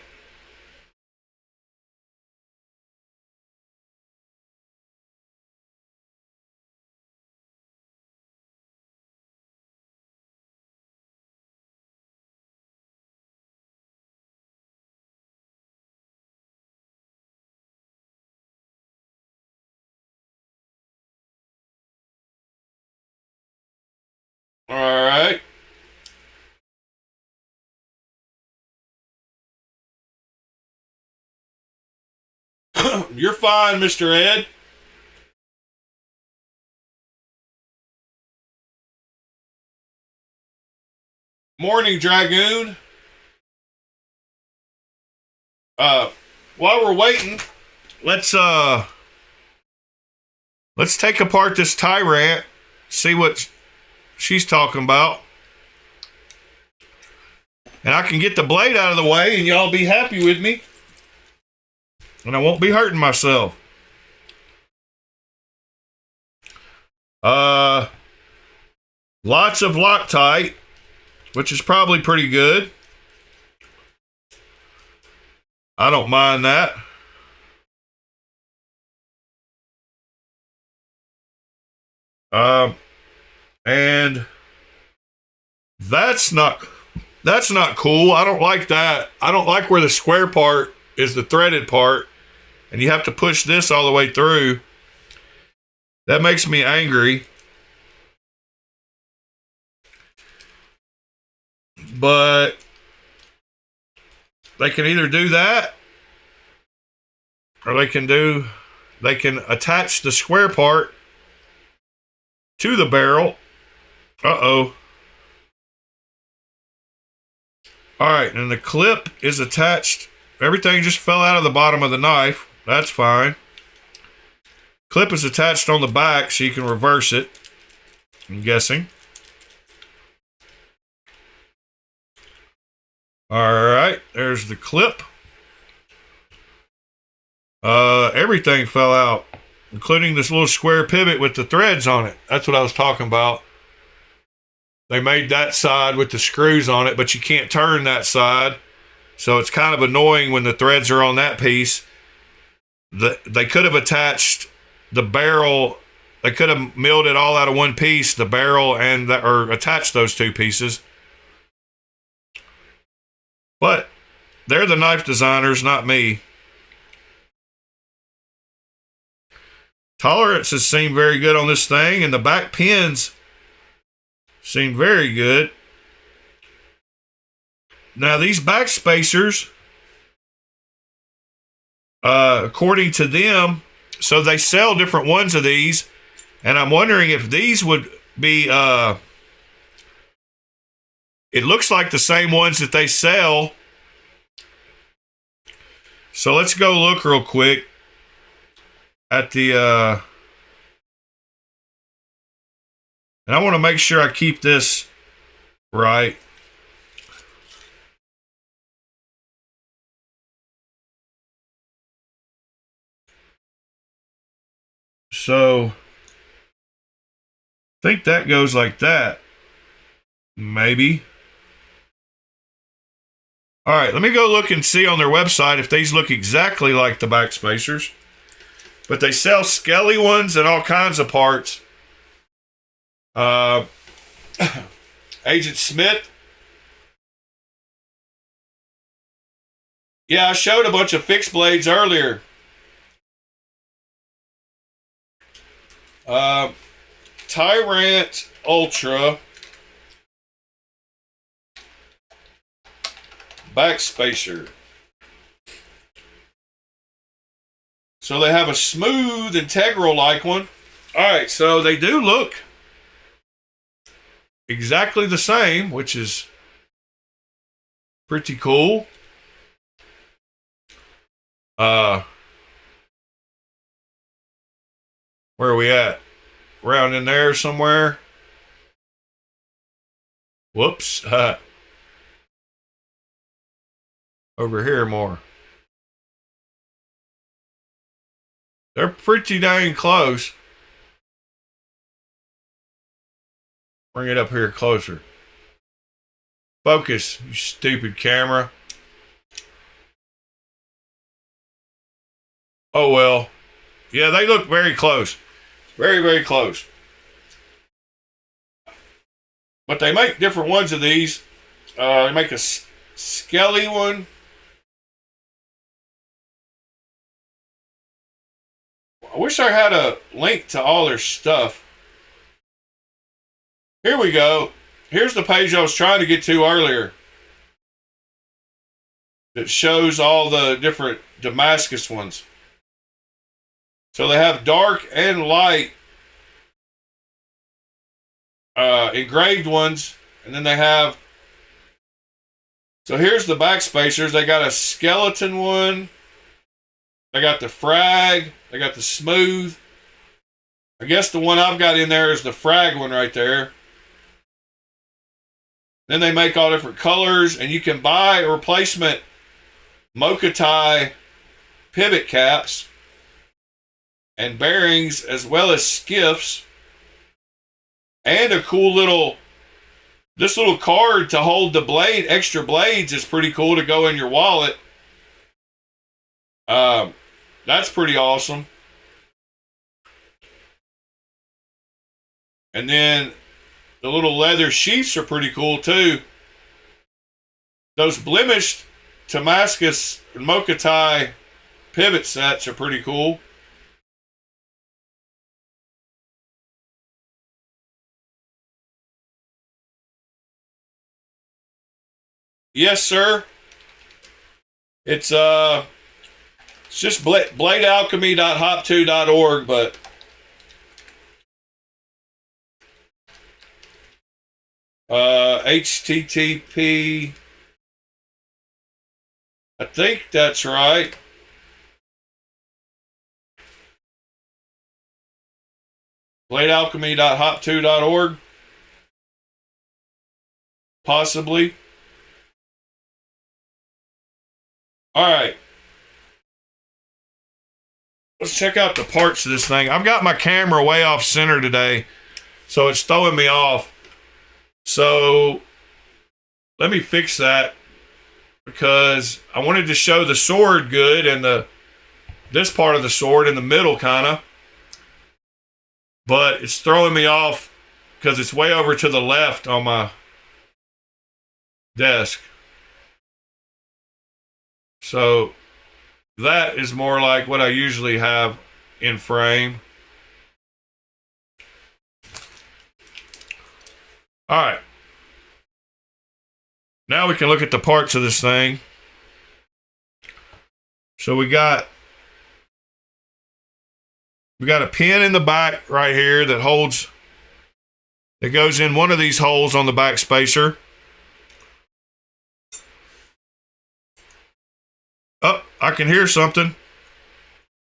All right. You're fine, Mr. Ed. Morning, Dragoon. While we're waiting, let's take apart this tyrant, see what she's talking about. And I can get the blade out of the way and y'all be happy with me. And I won't be hurting myself. Lots of Loctite, which is probably pretty good. I don't mind that. And that's not cool. I don't like that. I don't like where the square part is the threaded part and you have to push this all the way through. That makes me angry. But they can either do that or they can attach the square part to the barrel. Uh-oh. All right, and the clip is attached. Everything just fell out of the bottom of the knife. That's fine. Clip is attached on the back so you can reverse it, I'm guessing. All right, there's the clip. Everything fell out, including this little square pivot with the threads on it. That's what I was talking about. They made that side with the screws on it, but you can't turn that side. So it's kind of annoying when the threads are on that piece. They could have attached the barrel. They could have milled it all out of one piece, the barrel or attached those two pieces. But they're the knife designers, not me. Tolerances seem very good on this thing, and the back pins seem very good. Now, these back spacers, according to them, so they sell different ones of these, and I'm wondering if these would be, it looks like the same ones that they sell. So let's go look real quick at the, and I want to make sure I keep this right. So, I think that goes like that. Maybe. All right, let me go look and see on their website if these look exactly like the back spacers. But they sell skelly ones and all kinds of parts. Agent Smith. Yeah, I showed a bunch of fixed blades earlier. Tyrant Ultra back spacer. So they have a smooth integral like one. All right, so they do look exactly the same, which is pretty cool. Where are we at? Around in there somewhere. Whoops. Over here more. They're pretty dang close. Bring it up here closer. Focus, you stupid camera. Oh well. Yeah, they look very close. Very, very close. But they make different ones of these. They make a skelly one. I wish I had a link to all their stuff. Here we go. Here's the page I was trying to get to earlier. It shows all the different Damascus ones. So they have dark and light engraved ones, and then they have So here's the back spacers. They got a skeleton one. They got the frag. They got the smooth. I guess the one I've got in there is the frag one right there. Then they make all different colors, and you can buy replacement Mokutai pivot caps and bearings, as well as skiffs, and a cool little, this little card to hold the blade, extra blades is pretty cool to go in your wallet. That's pretty awesome. And then the little leather sheaths are pretty cool too. Those blemished Damascus and Mokutai pivot sets are pretty cool. Yes, sir. It's just bladealchemy.hop2.org, but HTTP, I think that's right. bladealchemy.hop2.org, possibly. All right. Let's check out the parts of this thing. I've got my camera way off center today, so it's throwing me off. So let me fix that, because I wanted to show the sword good and this part of the sword in the middle kind of, but it's throwing me off because it's way over to the left on my desk. So that is more like what I usually have in frame. All right. Now we can look at the parts of this thing. So we got a pin in the back right here that holds, that goes in one of these holes on the back spacer. Oh, I can hear something.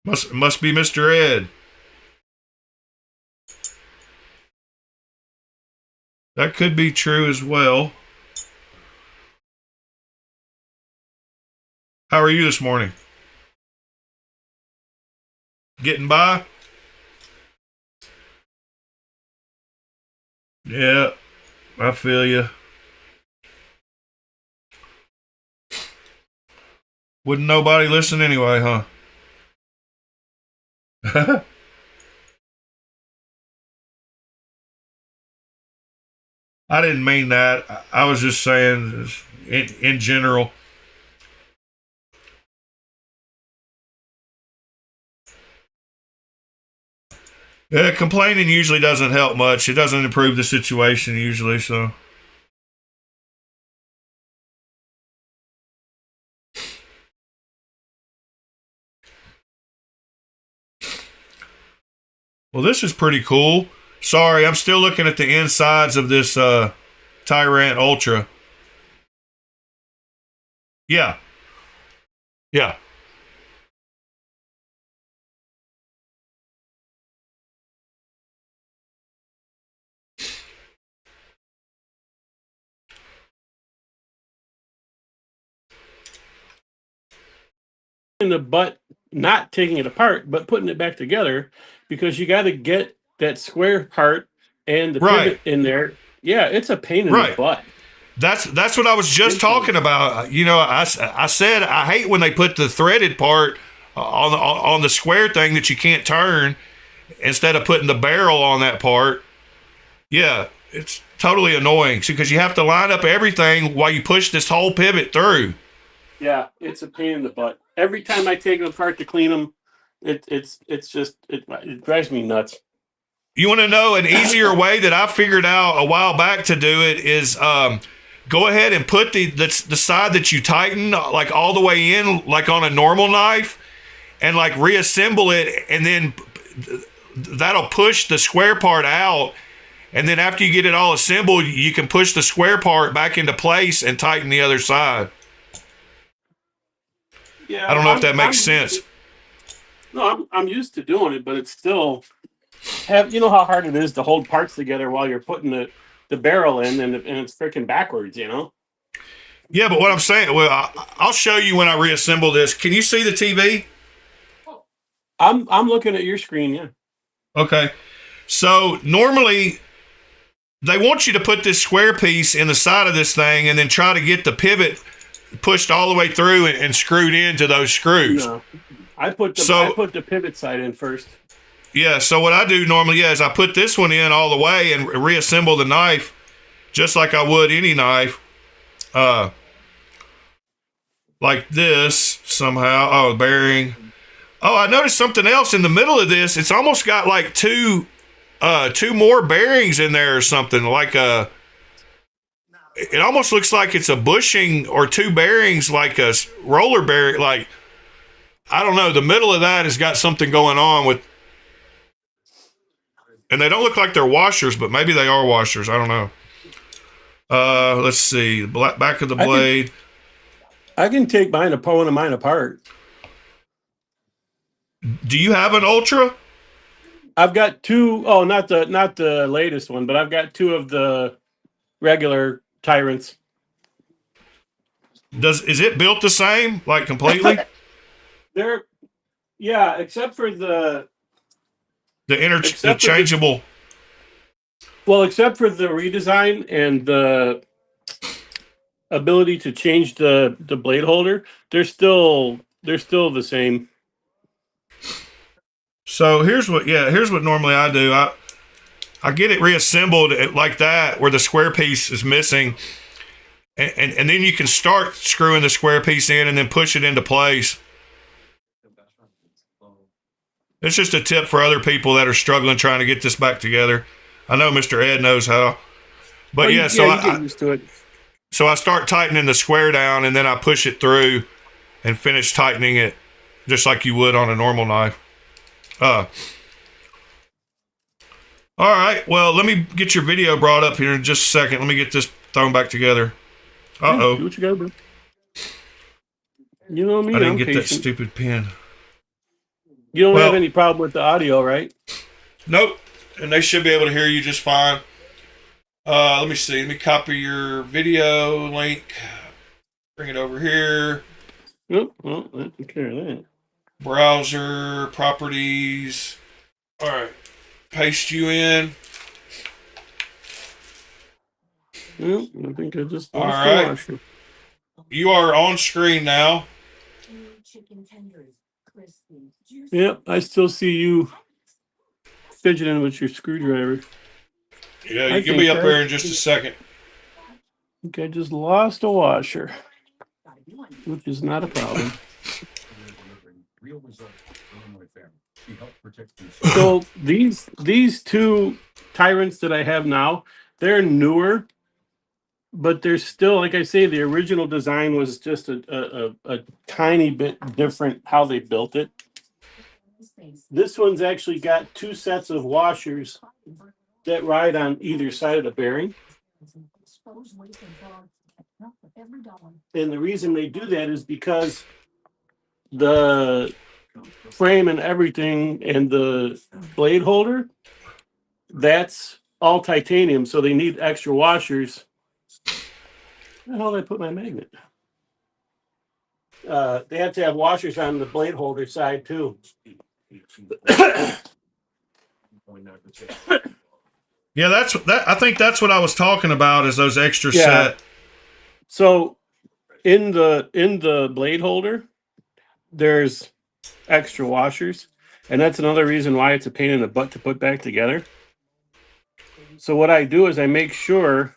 Must be Mr. Ed. That could be true as well. How are you this morning? Getting by? Yeah, I feel you. Wouldn't nobody listen anyway, huh? I didn't mean that. I was just saying in general. Yeah, complaining usually doesn't help much. It doesn't improve the situation usually, so. Well, this is pretty cool. Sorry, I'm still looking at the insides of this Tyrant Ultra. Yeah. Yeah. In the butt, not taking it apart, but putting it back together, because you got to get that square part and the pivot in there. Yeah, it's a pain in the butt. That's what I was just talking about. You know, I said I hate when they put the threaded part on the square thing that you can't turn, instead of putting the barrel on that part. Yeah, it's totally annoying because you have to line up everything while you push this whole pivot through. Yeah, it's a pain in the butt. Every time I take them apart to clean them, it drives me nuts. You want to know an easier way that I figured out a while back to do it is go ahead and put the side that you tighten like all the way in, like on a normal knife, and like reassemble it, and then that'll push the square part out, And then after you get it all assembled, you can push the square part back into place and tighten the other side. Yeah, I don't know if that makes sense. No, I'm used to doing it, but it's still you know how hard it is to hold parts together while you're putting the barrel in, and it's freaking backwards, you know? Yeah, but what I'm saying, well, I'll show you when I reassemble this. Can you see the TV? I'm looking at your screen, yeah. Okay. So normally they want you to put this square piece in the side of this thing and then try to get the pivot pushed all the way through and screwed into those screws. No. I put the pivot side in first. Yeah, so what I do normally is I put this one in all the way and reassemble the knife just like I would any knife. Like this somehow. Oh, bearing. Oh, I noticed something else in the middle of this. It's almost got like two more bearings in there or something. Like it almost looks like it's a bushing or two bearings, like a roller bearing. Like, I don't know. The middle of that has got something going on with, and they don't look like they're washers, but maybe they are washers. I don't know. Let's see. Back of the blade. I can take one of mine apart. Do you have an Ultra? I've got two. Oh, not the latest one, but I've got two of the regular Tyrants. Is it built the same, like completely? Yeah, except for the interchangeable. Except for the redesign and the ability to change the blade holder, they're still the same. So here's what normally I do. I get it reassembled like that, where the square piece is missing, and then you can start screwing the square piece in and then push it into place. It's just a tip for other people that are struggling trying to get this back together. I know Mr. Ed knows how, but I get used to it. So I start tightening the square down, and then I push it through and finish tightening it just like you would on a normal knife. All right. Well, let me get your video brought up here in just a second. Let me get this thrown back together. Uh-oh. Do what you gotta do. You know me. I didn't get that stupid pen. You don't have any problem with the audio, right? Nope. And they should be able to hear you just fine. Let me see. Let me copy your video link. Bring it over here. Oh, well, I take care of that. Browser, properties. All right. Paste you in. Well, I think I just all right. You are on screen now. Yep, I still see you fidgeting with your screwdriver. Yeah, you'll be up there in just a second. I think I just lost a washer, which is not a problem. So these two Tyrants that I have now, they're newer, but they're still, like I say, the original design was just a tiny bit different how they built it. This one's actually got two sets of washers that ride on either side of the bearing. And the reason they do that is because the frame and everything and the blade holder, that's all titanium, so they need extra washers. Where the hell did I put my magnet? They have to have washers on the blade holder side too. Yeah, I think that's what I was talking about, is those extra set. So in the blade holder, there's extra washers, and that's another reason why it's a pain in the butt to put back together. So what I do is I make sure,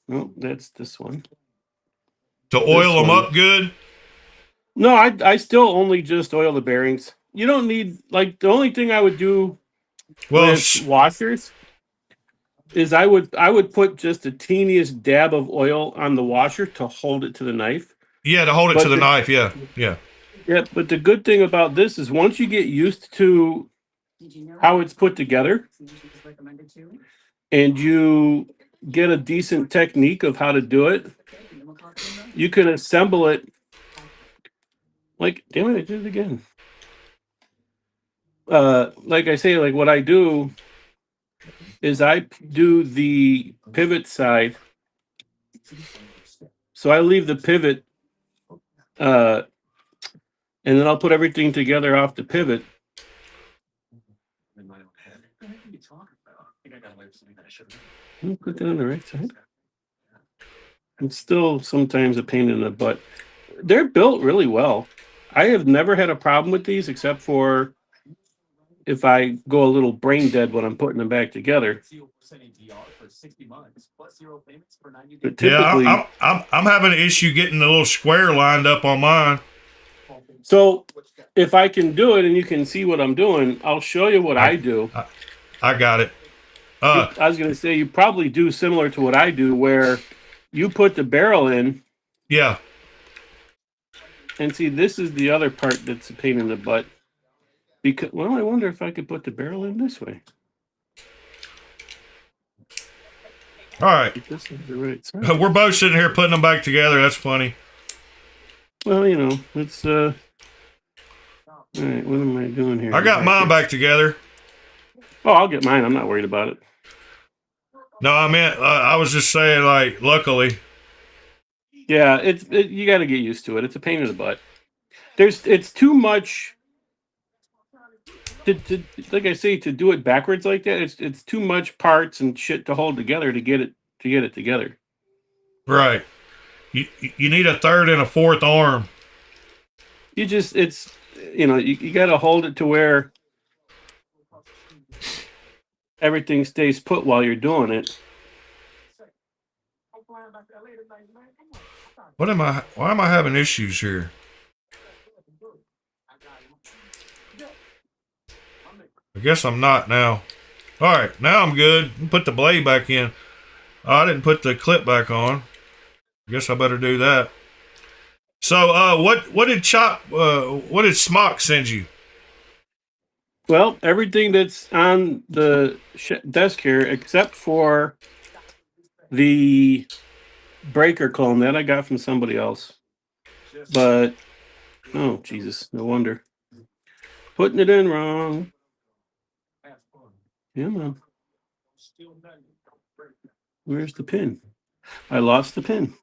that's this one. To oil them up good? No, I still only just oil the bearings. You don't need, like, the only thing I would do with washers is I would put just the teeniest dab of oil on the washer to hold it to the knife. Yeah, to hold it to the knife. Yeah. Yeah, but the good thing about this is once you get used to how it's put together, and you get a decent technique of how to do it, you can assemble it. Like, damn it, I did it again. Like I say, like what I do is I do the pivot side. So I leave the pivot, and then I'll put everything together off the pivot. I'll put that on the right side. It's still sometimes a pain in the butt. They're built really well. I have never had a problem with these except for if I go a little brain dead when I'm putting them back together. But typically, Yeah, I'm having an issue getting the little square lined up on mine. so if I can do it and you can see what I'm doing, I'll show you what I do. I got it. I was going to say, you probably do similar to what I do, where you put the barrel in. Yeah. And see, this is the other part that's a pain in the butt. Because, well, I wonder if I could put the barrel in this way. All right. This is the right side. We're both sitting here putting them back together. That's funny. Well, you know, it's all right, what am I doing here? I got mine back together. Oh, I'll get mine. I'm not worried about it. No, I meant I was just saying, like, luckily. Yeah, you got to get used to it. It's a pain in the butt. It's too much. Like I say, to do it backwards like that, it's too much parts and shit to hold together to get it together. Right. You need a third and a fourth arm. You got to hold it to where everything stays put while you're doing it. Why am I having issues here? I guess I'm not now. All right, now I'm good. Put the blade back in. Oh, I didn't put the clip back on. I guess I better do that. So, what did Smock send you? Well, everything that's on the desk here, except for the breaker clone that I got from somebody else. But, oh, Jesus, no wonder. Putting it in wrong. Yeah, man. Where's the pin? I lost the pin.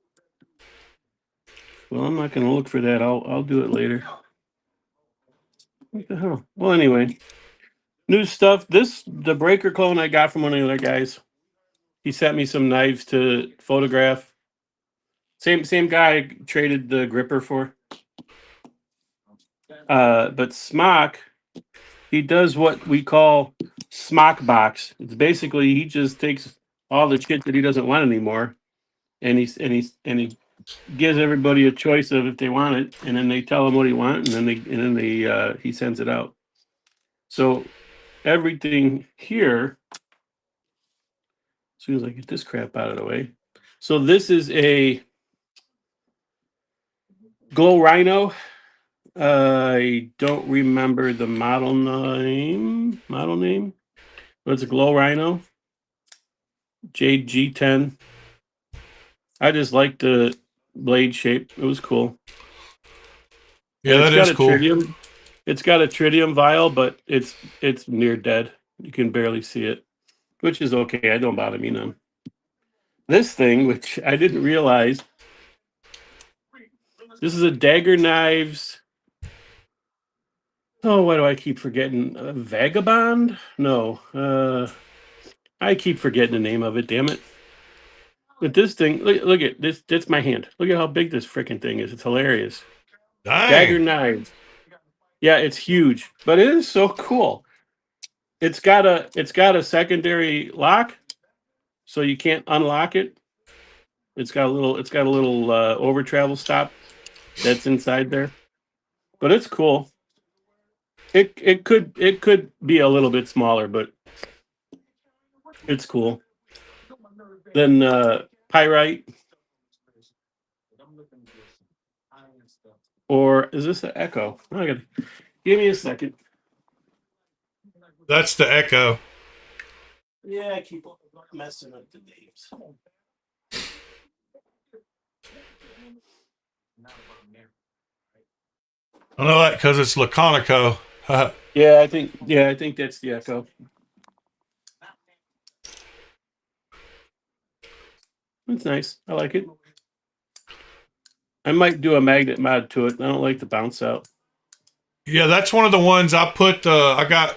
Well, I'm not going to look for that. I'll do it later. What the hell? Well, anyway, new stuff. The breaker clone I got from one of the other guys. He sent me some knives to photograph. Same guy I traded the gripper for. But Smock, he does what we call Smock box. It's basically he just takes all the shit that he doesn't want anymore, and he gives everybody a choice of if they want it, and then they tell him what he wants, and then he sends it out. So everything here, as soon as I get this crap out of the way. So this is a Glow Rhino. I don't remember the model name, but it's a Glow Rhino. JG10. I just like the blade shape. It was cool. Yeah, that is cool. Tritium. It's got a tritium vial, but it's near dead. You can barely see it, which is okay. I don't bother me none. This thing, which I didn't realize, this is a Dagger Knives. Oh, why do I keep forgetting? Vagabond? No. I keep forgetting the name of it, damn it. But this thing, look at this. That's my hand. Look at how big this freaking thing is. It's hilarious. Dang. Dagger Knives. Yeah, it's huge, but it is so cool. It's got a secondary lock, so you can't unlock it. It's got a little over travel stop that's inside there, but it's cool. It could be a little bit smaller, but it's cool. Then pyrite, or is this an Echo? Give me a second. That's the Echo. Yeah, keep messing up the names. I know that because it's Laconico. Yeah, I think that's the Echo. It's nice. I like it. I might do a magnet mod to it. I don't like the bounce out. Yeah, that's one of the ones I put. I got.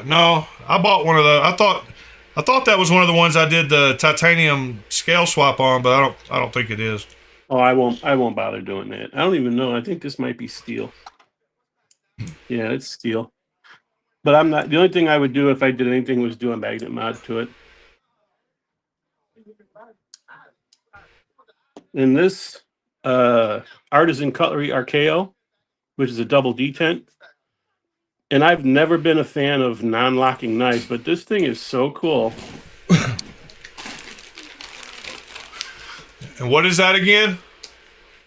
No, I bought one of the. I thought that was one of the ones I did the titanium scale swap on, but I don't think it is. Oh, I won't bother doing that. I don't even know. I think this might be steel. Yeah, it's steel. But I'm not. The only thing I would do if I did anything was do a magnet mod to it. And this Artisan Cutlery RKO, which is a double detent. And I've never been a fan of non-locking knives, but this thing is so cool. And what is that again?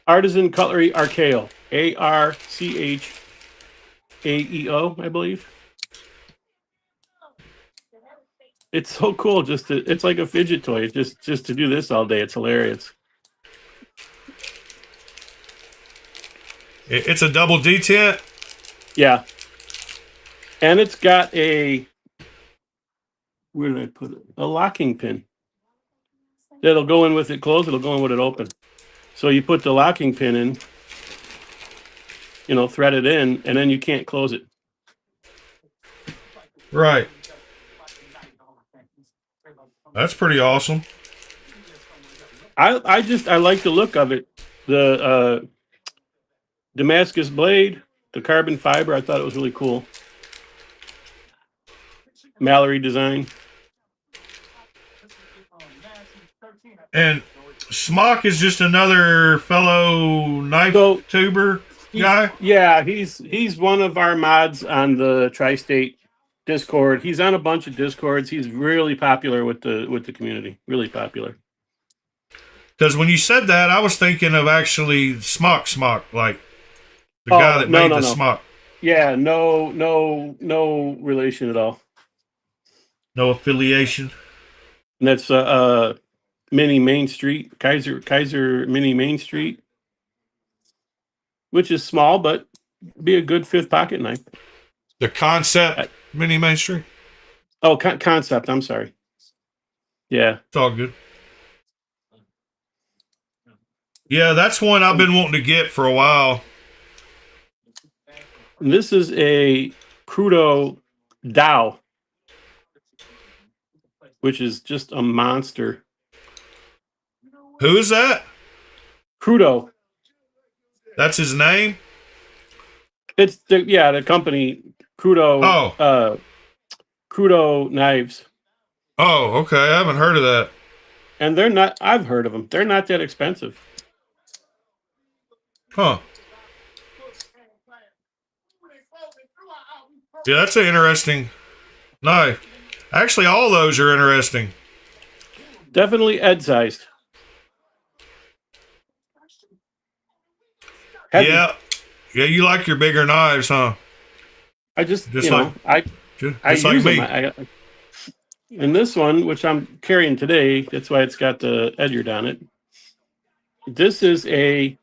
Artisan Cutlery RKO. ARCHAEO, I believe. It's so cool. It's like a fidget toy. Just to do this all day. It's hilarious. It's a double detent. Yeah. And it's got where did I put it? A locking pin. That'll go in with it closed. It'll go in with it open. So you put the locking pin in, thread it in, and then you can't close it. Right. That's pretty awesome. I like the look of it. The Damascus blade, the carbon fiber, I thought it was really cool. Mallory design. And Smock is just another fellow knife tuber guy. Yeah, he's one of our mods on the Tri-State Discord. He's on a bunch of Discords. He's really popular with the community. Really popular. Because when you said that, I was thinking of actually Smock, like the guy that made the Smock. Yeah, no relation at all. No affiliation. And that's Mini Main Street, Kaiser Mini Main Street, which is small, but be a good fifth pocket knife. The Concept Mini Main Street. Oh, Concept. I'm sorry. Yeah, it's all good. Yeah, that's one I've been wanting to get for a while. And this is a Ketuo Dow, which is just a monster. Who is that? Ketuo. That's his name? It's the company Ketuo. Oh. Kubey Knives. Oh, okay. I haven't heard of that. And they're not. I've heard of them. They're not that expensive. Huh. Yeah, that's an interesting knife. Actually, all those are interesting. Definitely Ed-sized. Heavy. Yeah, you like your bigger knives, huh? I just use them. And this one, which I'm carrying today, that's why it's got the Edyard on it. This is a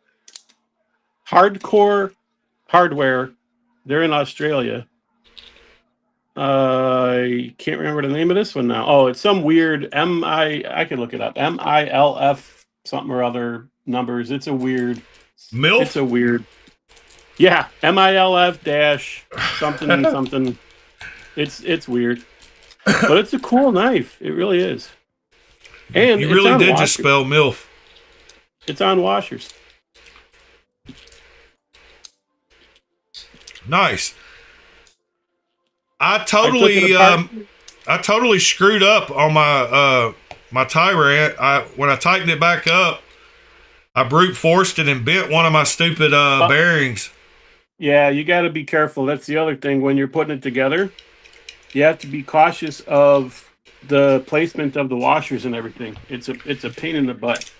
Hardcore Hardware. They're in Australia. I can't remember the name of this one now. Oh, it's some weird I can look it up. MILF something or other numbers. It's a weird. MILF? It's a weird. Yeah, MILF dash something something. It's weird. But it's a cool knife. It really is. And you really did just spell MILF. It's on washers. Nice. I totally screwed up on my my tie. When I tightened it back up, I brute forced it and bent one of my stupid bearings. Yeah, you got to be careful. That's the other thing when you're putting it together. You have to be cautious of the placement of the washers and everything. It's a pain in the butt.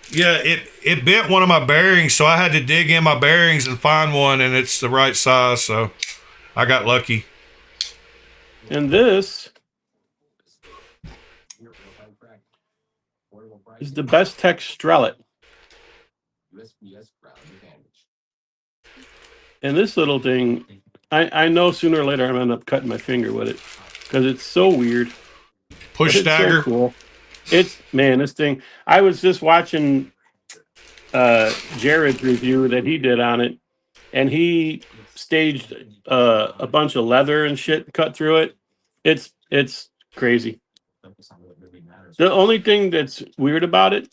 Yeah, it bent one of my bearings, so I had to dig in my bearings and find one, and it's the right size, so I got lucky. And this is the Best Tech Strellet. And this little thing, I know sooner or later I'm going to end up cutting my finger with it because it's so weird. Push dagger. So cool. Man, this thing. I was just watching Jared's review that he did on it, and he staged a bunch of leather and shit cut through it. It's crazy. The only thing that's weird about it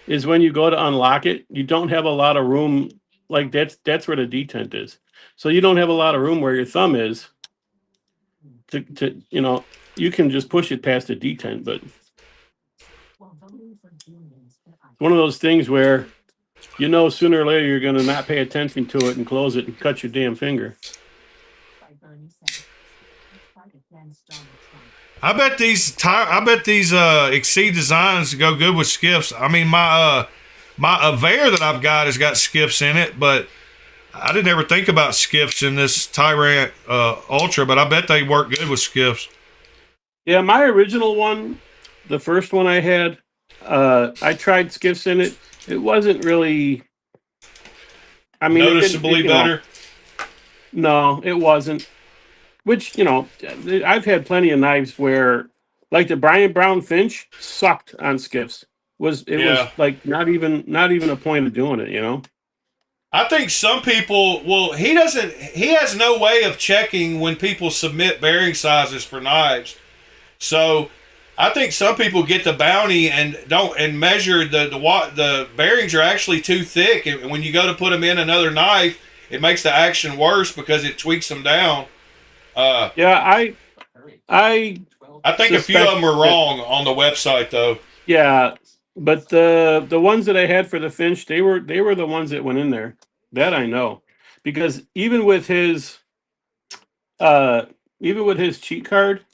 is when you go to unlock it, you don't have a lot of room. Like that's where the detent is. So you don't have a lot of room where your thumb is to you can just push it past the detent, but one of those things where sooner or later you're going to not pay attention to it and close it and cut your damn finger. I bet these Exceed designs go good with skiffs. I mean, my Avere that I've got has got skiffs in it, but I didn't ever think about skiffs in this Tyrant Ultra, but I bet they work good with skiffs. Yeah, my original one, the first one I had, I tried skiffs in it. It wasn't really. I mean, noticeably better. No, it wasn't. Which I've had plenty of knives where, like the Brian Brown Finch, sucked on skiffs. Was like not even a point of doing it. I think some people. Well, he doesn't. He has no way of checking when people submit bearing sizes for knives. So, I think some people get the bounty and measure the bearings are actually too thick, and when you go to put them in another knife, it makes the action worse because it tweaks them down. I think a few of them were wrong on the website though. Yeah, but the ones that I had for the Finch, they were the ones that went in there. That I know, because even with his cheat card,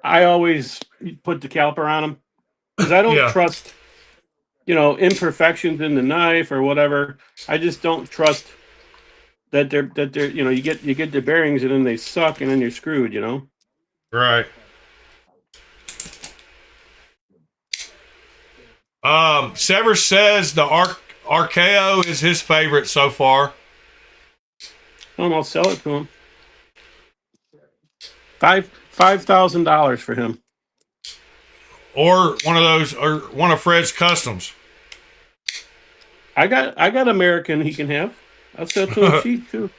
I always put the caliper on them because I don't trust, imperfections in the knife or whatever. I just don't trust that they're you get the bearings and then they suck and then you're screwed. Right. Sever says the Archeo is his favorite so far. I'll sell it to him. $5,000 for him. Or one of Fred's customs. I got American he can have. I'll sell it to him cheap too.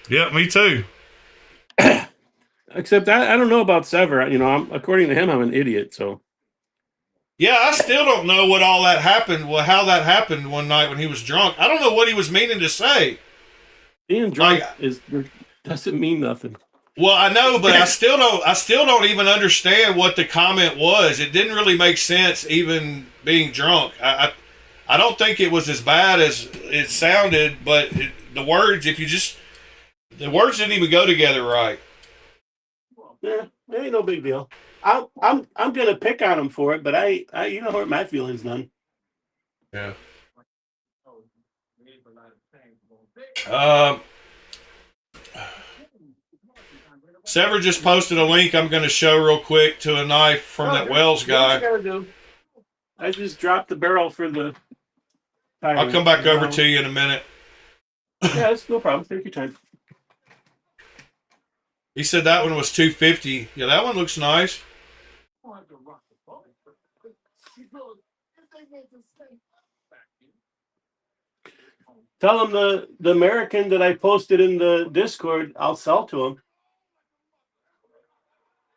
Yeah, me too. Except I don't know about Sever. According to him, I'm an idiot. So. Yeah, I still don't know what all that happened. Well, how that happened one night when he was drunk. I don't know what he was meaning to say. Being drunk doesn't mean nothing. Well, I know, but I still don't even understand what the comment was. It didn't really make sense, even being drunk. I don't think it was as bad as it sounded, but the words didn't even go together right. Yeah, it ain't no big deal. I'm gonna pick on him for it, but I hurt my feelings none. Yeah. Sever just posted a link I'm going to show real quick to a knife from that Wells guy. I just dropped the barrel for the. I'll come back over to you in a minute. Yeah, it's no problem. Take your time. He said that one was $250. Yeah, that one looks nice. Tell him the American that I posted in the Discord, I'll sell to him.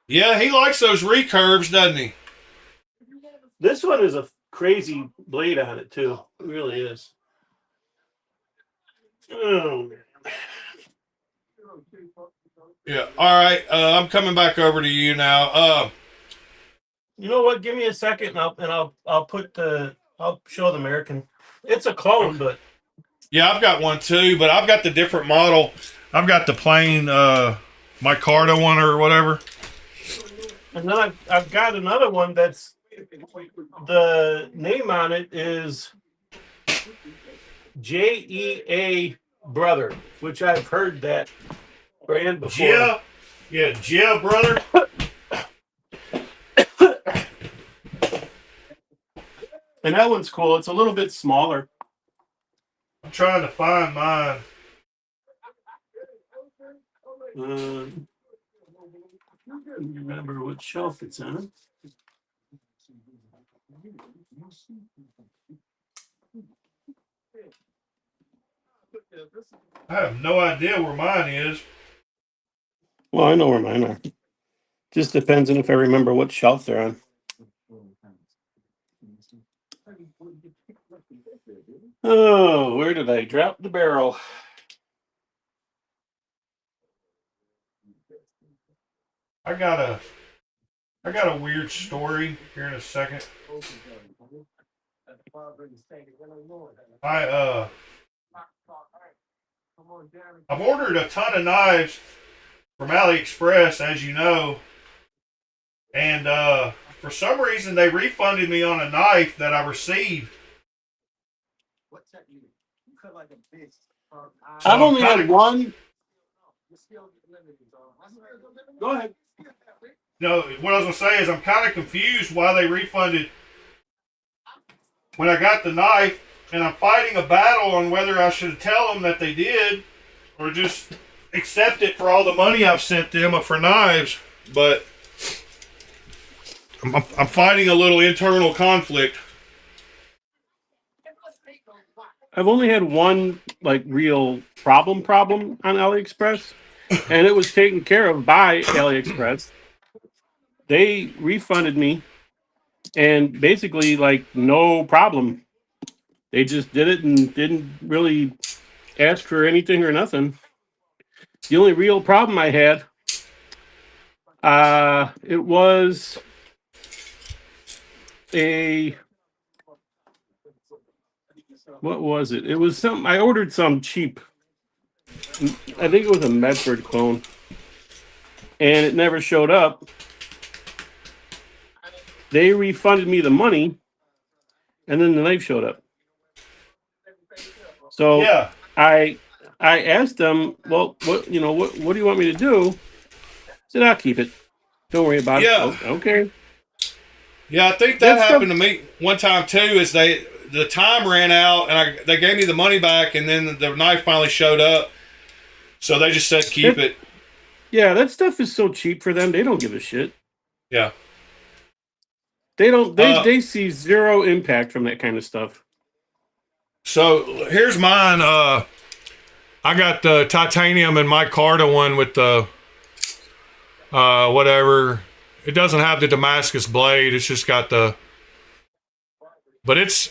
Yeah, he likes those recurves, doesn't he? This one is a crazy blade on it, too. It really is. Oh, man. Yeah. All right. I'm coming back over to you now. You know what? Give me a second, and I'll show the American. It's a clone, but yeah, I've got one too, but I've got the different model. I've got the plain micarta one or whatever. And then I've got another one that's the name on it is JEA Brother, which I've heard that brand before. Yeah, Brother. And that one's cool. It's a little bit smaller. I'm trying to find mine. Remember what shelf it's on. I have no idea where mine is. Well, I know where mine are. Just depends on if I remember what shelf they're on. Oh, where did I drop the barrel? I got a weird story here in a second. I've ordered a ton of knives from AliExpress, as you know, and for some reason they refunded me on a knife that I received. So I've only had one. Go ahead. No, what I was going to say is I'm kind of confused why they refunded when I got the knife, and I'm fighting a battle on whether I should tell them that they did or just accept it for all the money I've sent them for knives. But I'm fighting a little internal conflict. I've only had one like real problem on AliExpress, and it was taken care of by AliExpress. They refunded me, and basically like no problem. They just did it and didn't really ask for anything or nothing. The only real problem I had, it was what was it? It was something I ordered some cheap. I think it was a Medford clone, and it never showed up. They refunded me the money, and then the knife showed up. So Yeah. I asked them, well, what do you want me to do? I said, I'll keep it. Don't worry about it. Oh, okay. Yeah, I think that happened to me one time too. Is the time ran out and they gave me the money back, and then the knife finally showed up. So they just said keep it. Yeah, that stuff is so cheap for them. They don't give a shit. Yeah. They don't. They see zero impact from that kind of stuff. So here's mine. I got the titanium and micarta one with the whatever. It doesn't have the Damascus blade. It's just got the. But it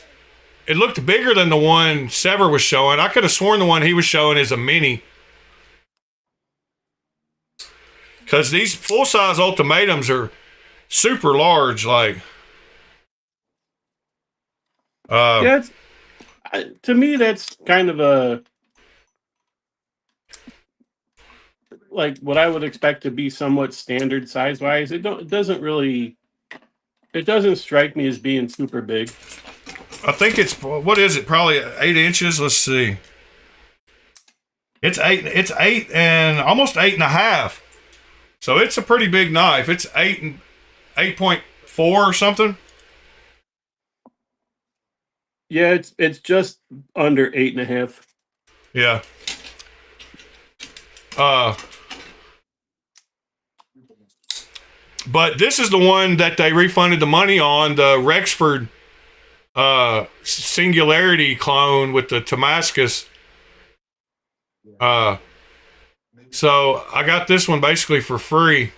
looked bigger than the one Sever was showing. I could have sworn the one he was showing is a mini. Because these full-size ultimatums are super large, like. Yeah, to me, that's kind of a like what I would expect to be somewhat standard size-wise. It doesn't strike me as being super big. I think it's, what is it? Probably 8 inches. Let's see. It's 8 and almost 8.5. So it's a pretty big knife. It's 8.4 or something. Yeah, it's just under 8.5. Yeah. But this is the one that they refunded the money on, the Rexford Singularity clone with the Damascus. So I got this one basically for free.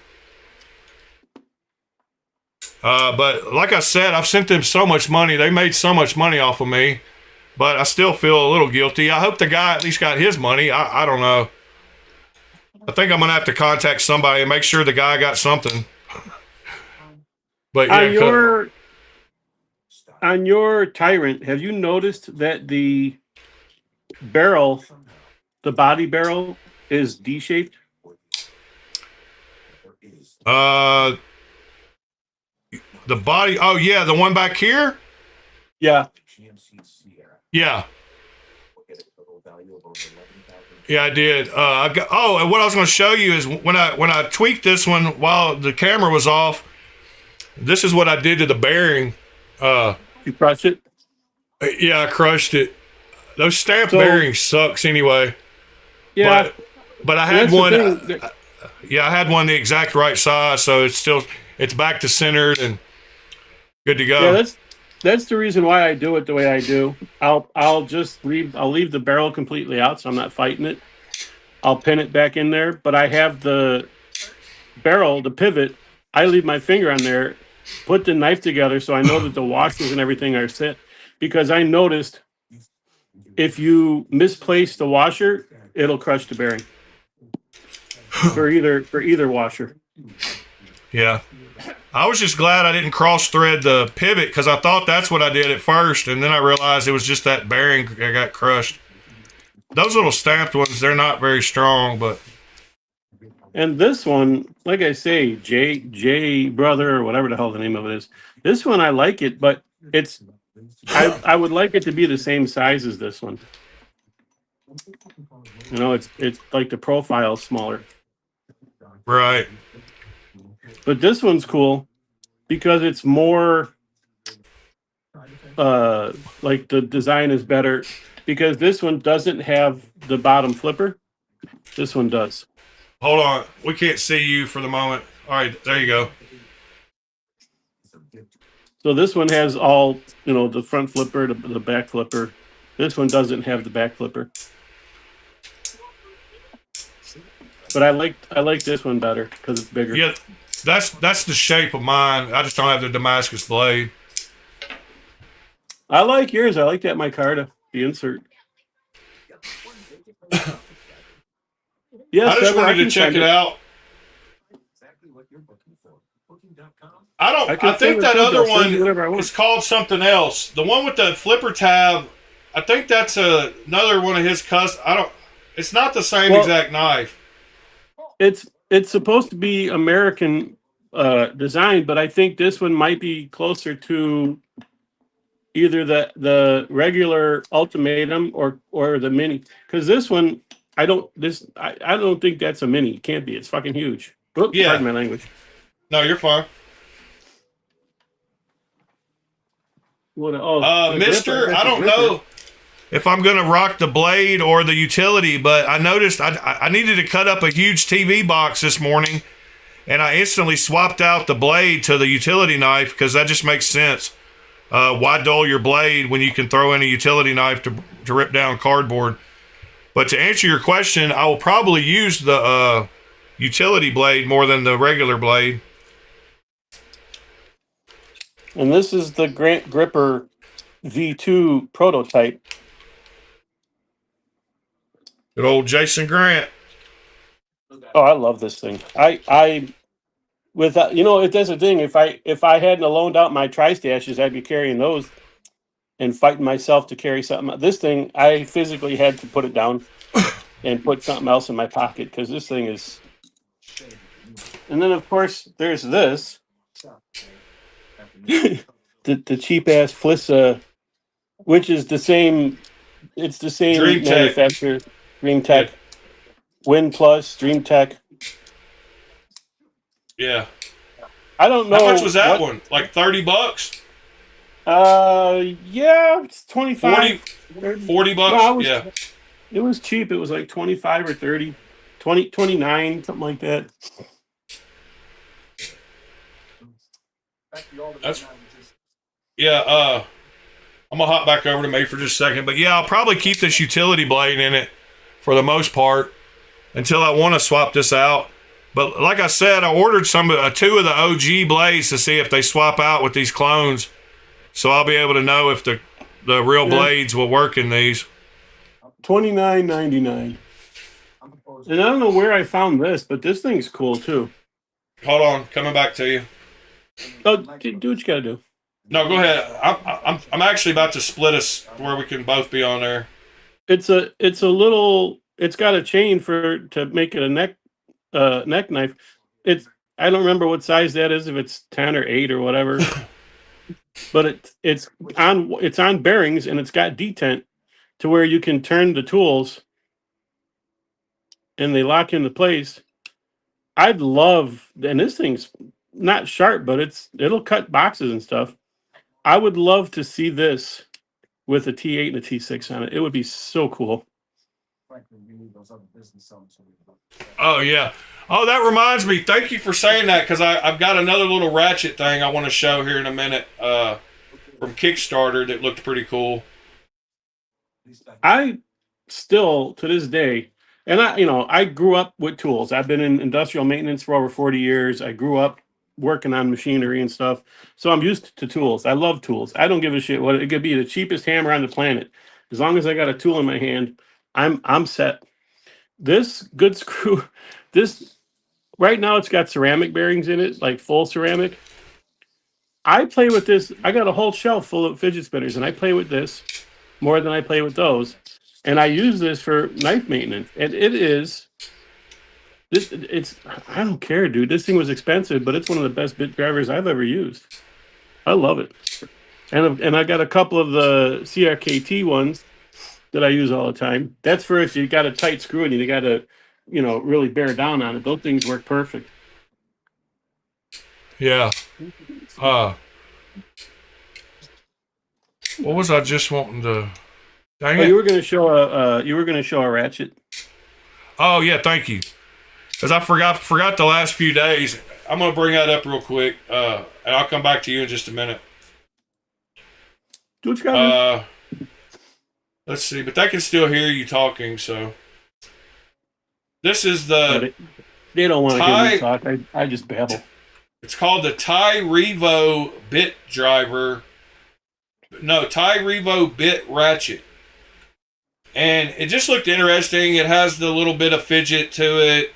But like I said, I've sent them so much money. They made so much money off of me, but I still feel a little guilty. I hope the guy at least got his money. I don't know. I think I'm going to have to contact somebody and make sure the guy got something. But yeah, on your Tyrant, have you noticed that the barrel, the body barrel, is D-shaped? The body. Oh yeah, the one back here. Yeah. Yeah. Yeah, I did. And what I was going to show you is when I tweaked this one while the camera was off. This is what I did to the bearing. You crush it? Yeah, I crushed it. Those stamped So- bearings sucks anyway. Yeah. But I And had that's the one. thing. Yeah, I had one the exact right size, so it's back to centered and good to go. Yeah, that's the reason why I do it the way I do. I'll leave the barrel completely out, so I'm not fighting it. I'll pin it back in there, but I have the barrel, the pivot. I leave my finger on there, put the knife together, so I know that the washers and everything are set. Because I noticed if you misplace the washer, it'll crush the bearing for either washer. Yeah. I was just glad I didn't cross thread the pivot because I thought that's what I did at first, and then I realized it was just that bearing that got crushed. Those little stamped ones, they're not very strong, but And this one, like I say, J brother or whatever the hell the name of it is. This one I like it, but I would like it to be the same size as this one. You know, it's like the profile smaller. right. But this one's cool because it's more like the design is better because this one doesn't have the bottom flipper. This one does. Hold on. We can't see you for the moment. All right, there you go. So this one has all, you know, the front flipper, the back flipper. This one doesn't have the back flipper. But I like this one better because it's bigger. Yeah, that's the shape of mine. I just don't have the Damascus blade. I like yours. I like that micarta, the insert. Yes, I just Trevor, wanted to can check send it out. I can think send that it to you. other I'll send you one whatever I want. is called something else. The one with the flipper tab, I think that's another one of his it's not the same exact knife. It's supposed to be American design, but I think this one might be closer to either the regular ultimatum or the mini. Because this one, I don't think that's a mini. It can't be. It's fucking huge. Oops, Yeah. Pardon my language. No, you're fine. The Mister, gripper, I don't gripper. know if I'm going to rock the blade or the utility, but I noticed I needed to cut up a huge TV box this morning, and I instantly swapped out the blade to the utility knife because that just makes sense. Why dull your blade when you can throw in a utility knife to rip down cardboard? But to answer your question, I will probably use the utility blade more than the regular blade. And this is the Grant Gripper V2 prototype. Good old Jason Grant. Oh, I love this thing. I with that, you know, it does a thing. If I hadn't loaned out my tri-stashes, I'd be carrying those and fighting myself to carry something. This thing, I physically had to put it down and put something else in my pocket because this thing is. And then of course there's this, the cheap ass Flissa, which is the same. It's the same Dream Tech. manufacturer, Dream Tech, Win Plus, Dream Tech. Yeah. I don't know. How much was that one? Like $30? Yeah, it's 25. 40 bucks? No, Yeah. It was cheap. It was like 25 or 30, 29, something like that. Yeah, I'm gonna hop back over to me for just a second, but yeah, I'll probably keep this utility blade in it for the most part until I want to swap this out. But like I said, I ordered two of the OG blades to see if they swap out with these clones, so I'll be able to know if the real blades will work in these. $29.99. And I don't know where I found this, but this thing's cool too. Hold on, coming back to you. Oh, do what you gotta do. No, go ahead. I'm actually about to split us where we can both be on there. It's a little. It's got a chain to make it a neck knife. I don't remember what size that is. If it's 10 or 8 or whatever. But it's on bearings and it's got detent to where you can turn the tools and they lock into place. I'd love, and this thing's not sharp, but it'll cut boxes and stuff. I would love to see this with a T8 and a T6 on it. It would be so cool. Oh yeah. Oh, that reminds me. Thank you for saying that, because I've got another little ratchet thing I want to show here in a minute from Kickstarter that looked pretty cool. I still, to this day, and I grew up with tools. I've been in industrial maintenance for over 40 years. I grew up working on machinery and stuff. So I'm used to tools. I love tools. I don't give a shit what it could be, the cheapest hammer on the planet. As long as I got a tool in my hand, I'm set. This good screw, this right now it's got ceramic bearings in it, like full ceramic. I play with this. I got a whole shelf full of fidget spinners, and I play with this more than I play with those. And I use this for knife maintenance. And it's I don't care, dude. This thing was expensive, but it's one of the best bit drivers I've ever used. I love it. And I got a couple of the CRKT ones that I use all the time. That's for if you got a tight screw and you got to, really bear down on it. Those things work perfect. Yeah. What was I just wanting to? Dang it. You were going to show a ratchet. Oh yeah, thank you. Because I forgot the last few days. I'm gonna bring that up real quick, and I'll come back to you in just a minute. Do what you got. Let's see, but they can still hear you talking. So this is the. They don't want to hear me talk. I just babble. It's called the Ty Revo Bit Driver. No, Ty Revo Bit Ratchet. And it just looked interesting. It has the little bit of fidget to it.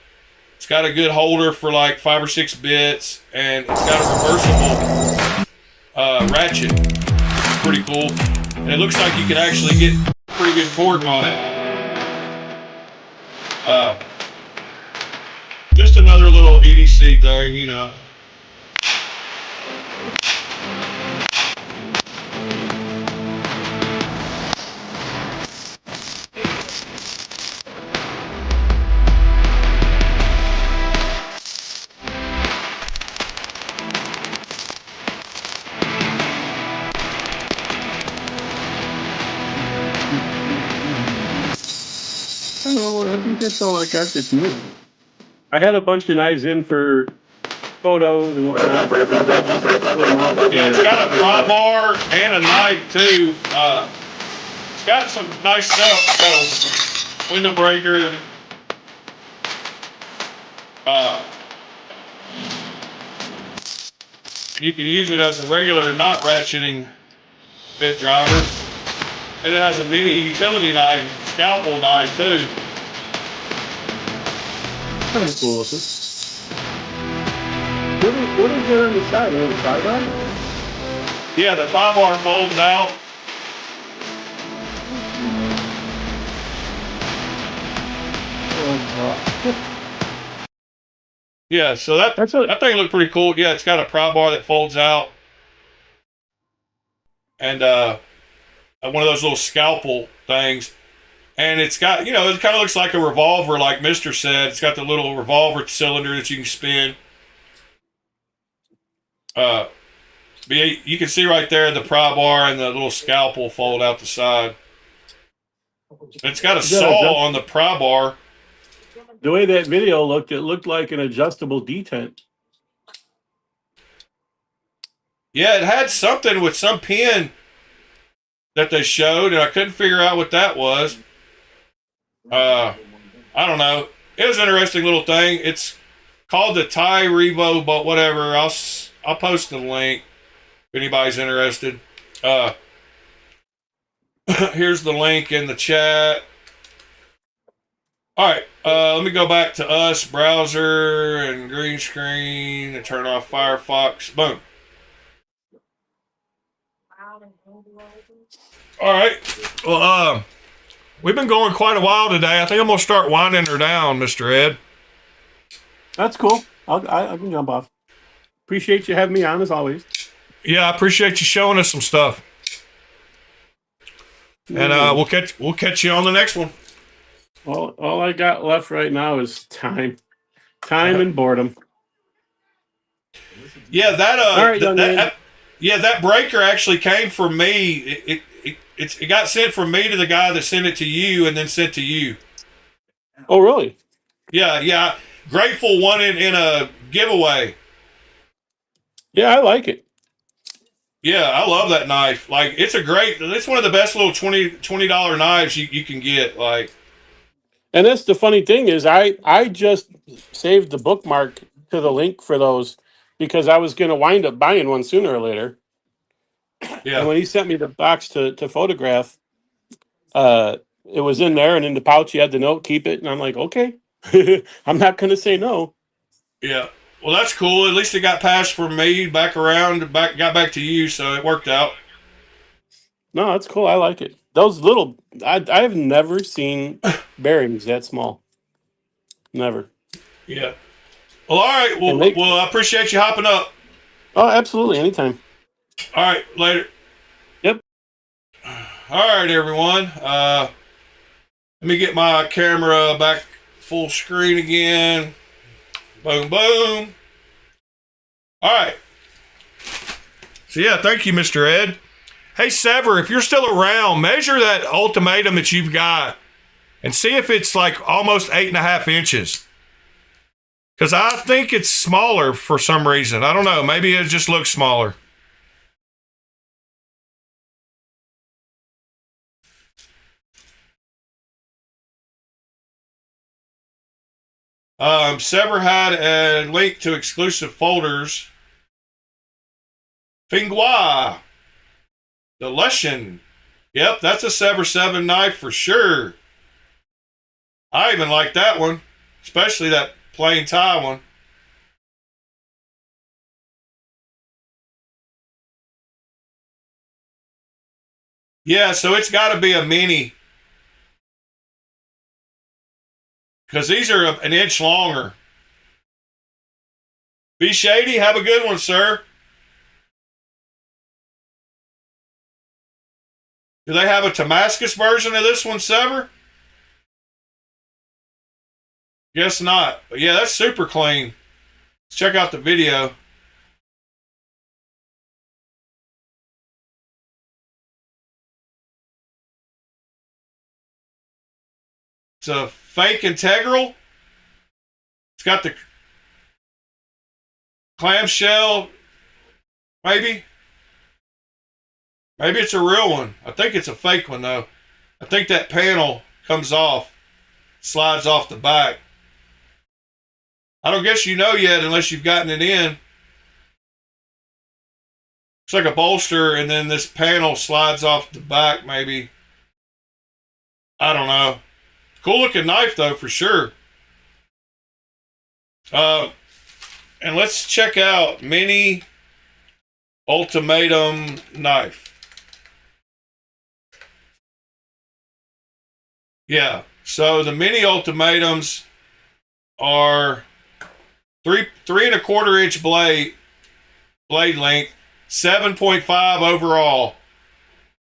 It's got a good holder for like 5 or 6 bits. And it's got a reversible ratchet. Pretty cool. And it looks like you can actually get pretty good torque on it. Just another little EDC thing, I think that's all I got that's new. I had a bunch of knives in for photos and whatnot. Yeah, it's got a pry bar and a knife too. It's got some nice stuff. So window breaker. You can use it as a regular not ratcheting bit driver. And it has a mini utility knife, scalpel knife too. Kind of cool looking. What is there on the side? On the sidebar? Yeah, the pry bar folds out. Yeah, so that thing looked pretty cool. Yeah, it's got a pry bar that folds out. And one of those little scalpel things. And it's got, it kind of looks like a revolver, like Mr. said. It's got the little revolver cylinder that you can spin. But you can see right there the pry bar and the little scalpel fold out the side. It's got a saw on the pry bar. The way that video looked, it looked like an adjustable detent. Yeah, it had something with some pin that they showed, and I couldn't figure out what that was. I don't know. It was an interesting little thing. It's called the Ty Revo, but whatever. I'll post the link if anybody's interested. Here's the link in the chat. All right, let me go back to us, browser and green screen, and turn off Firefox. Boom. All right. Well, we've been going quite a while today. I think I'm gonna start winding her down, Mr. Ed. That's cool. I can jump off. Appreciate you having me on as always. Yeah, I appreciate you showing us some stuff. And we'll catch you on the next one. All I got left right now is time and boredom. Yeah, that all right, young man. Yeah, that breaker actually came from me. It got sent from me to the guy that sent it to you and then sent to you. Oh, really? Yeah, yeah. Grateful won it in a giveaway. Yeah, I like it. Yeah, I love that knife. Like, it's one of the best little $20 knives you can get. Like, And that's the funny thing is I just saved the bookmark to the link for those because I was going to wind up buying one sooner or later. And yeah, when he sent me the box to photograph, it was in there and in the pouch. He had the note, keep it. And I'm like, okay, I'm not going to say no. yeah. Well, that's cool. At least it got passed from me back around, got back to you, so it worked out. No, that's cool. I like it. Those little, I've never seen bearings that small. Never. Yeah. Well, all right. And Well, I appreciate you hopping up. oh, absolutely. Anytime. All right, later. Yep. All right, everyone. Let me get my camera back full screen again. Boom, boom. All right. So, yeah, thank you, Mr. Ed. Hey, Sever, if you're still around, measure that ultimatum that you've got and see if it's like almost 8.5 inches. Because I think it's smaller for some reason. I don't know. Maybe it just looks smaller. Sever had a link to exclusive folders. Fingua. The Lushan. Yep, that's a Sever 7 knife for sure. I even like that one. Especially that plain tie one. Yeah, so it's got to be a mini. Because these are an inch longer. Be Shady, have a good one, sir. Do they have a Damascus version of this one, Sever? Guess not. But yeah, that's super clean. Let's check out the video. It's a fake integral. It's got the clamshell, maybe. Maybe it's a real one. I think it's a fake one, though. I think that panel comes off, slides off the back. I don't guess you know yet unless you've gotten it in. It's like a bolster, and then this panel slides off the back, maybe. I don't know. Cool looking knife, though, for sure. And let's check out Mini Ultimatum Knife. Yeah, so the Mini Ultimatums are 3.25 inch blade length, 7.5 overall.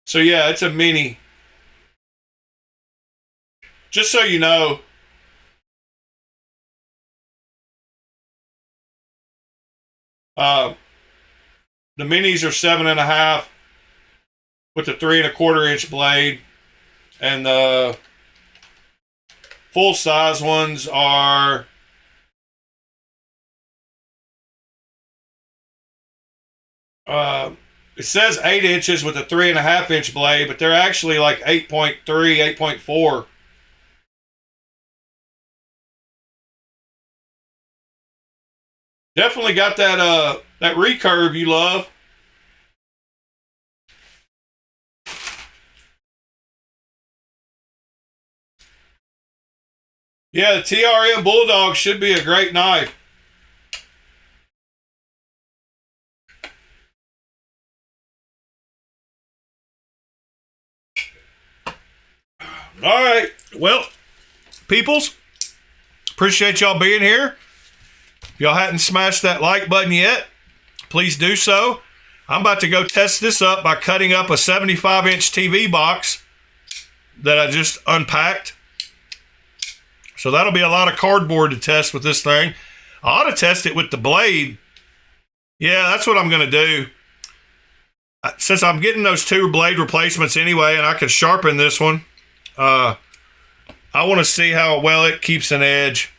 So yeah, it's a mini. Just so you know. The minis are 7.5 with the 3.25 inch blade, and the full size ones are it says 8 inches with a 3.5 inch blade, but they're actually like 8.3, 8.4. Definitely got that recurve you love. Yeah, the TRM Bulldog should be a great knife. All right. Well, peoples, appreciate y'all being here. If y'all hadn't smashed that like button yet, please do so. I'm about to go test this up by cutting up a 75-inch TV box that I just unpacked. So that'll be a lot of cardboard to test with this thing. I ought to test it with the blade. Yeah, that's what I'm going to do. since I'm getting those 2 blade replacements anyway, and I can sharpen this one, I want to see how well it keeps an edge.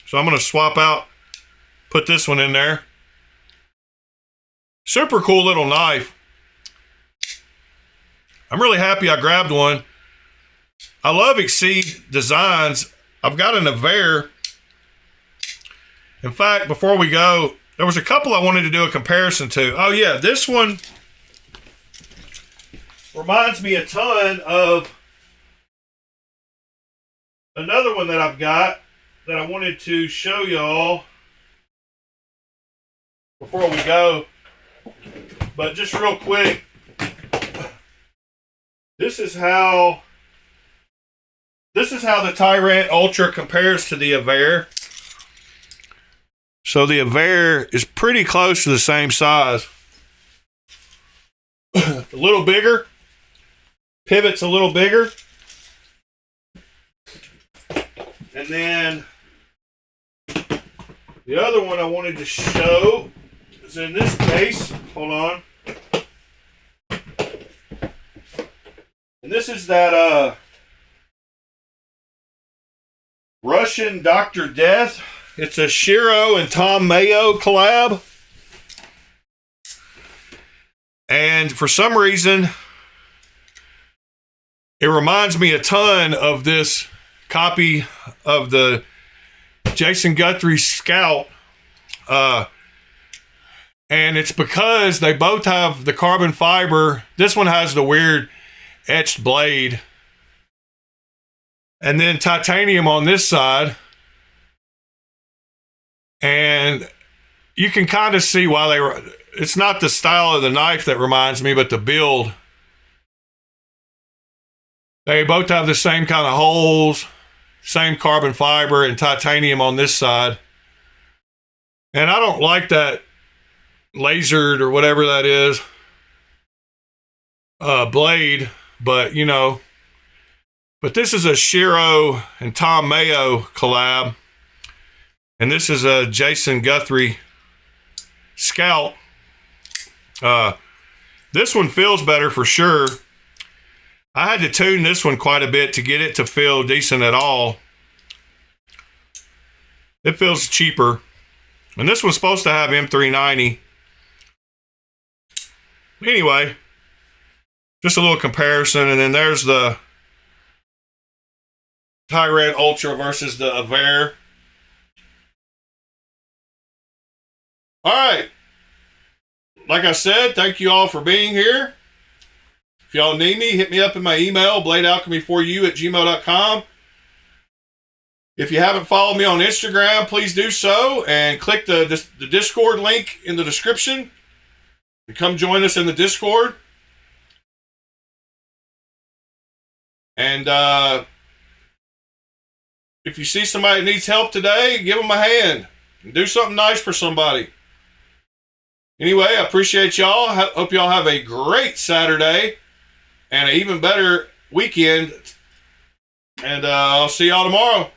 So I'm going to swap out, put this one in there. Super cool little knife. I'm really happy I grabbed one. I love Exceed designs. I've got an Avere. In fact, before we go, there was a couple I wanted to do a comparison to. Oh yeah, this one reminds me a ton of another one that I've got that I wanted to show y'all before we go. But just real quick, this is how the Tyrant Ultra compares to the Avere. So the Avere is pretty close to the same size. A little bigger. Pivot's a little bigger. And then the other one I wanted to show is in this case. Hold on. And this is that Russian Dr. Death. It's a Shiro and Tom Mayo collab. And for some reason, it reminds me a ton of this copy of the Jason Guthrie Scout. And it's because they both have the carbon fiber. This one has the weird etched blade. And then titanium on this side. And you can kind of see why they were. It's not the style of the knife that reminds me, but the build. They both have the same kind of holes, same carbon fiber and titanium on this side. And I don't like that lasered or whatever that is blade, but you know. But this is a Shiro and Tom Mayo collab. And this is a Jason Guthrie Scout. This one feels better for sure. I had to tune this one quite a bit to get it to feel decent at all. It feels cheaper. And this one's supposed to have M390. Anyway, just a little comparison. And then there's the Tyrant Ultra versus the Avere. All right. Like I said, thank you all for being here. If y'all need me, hit me up in my email, bladealchemy4u@gmail.com. If you haven't followed me on Instagram, please do so and click the Discord link in the description and come join us in the Discord. And if you see somebody that needs help today, give them a hand and do something nice for somebody. Anyway, I appreciate y'all. Hope y'all have a great Saturday and an even better weekend. And I'll see y'all tomorrow.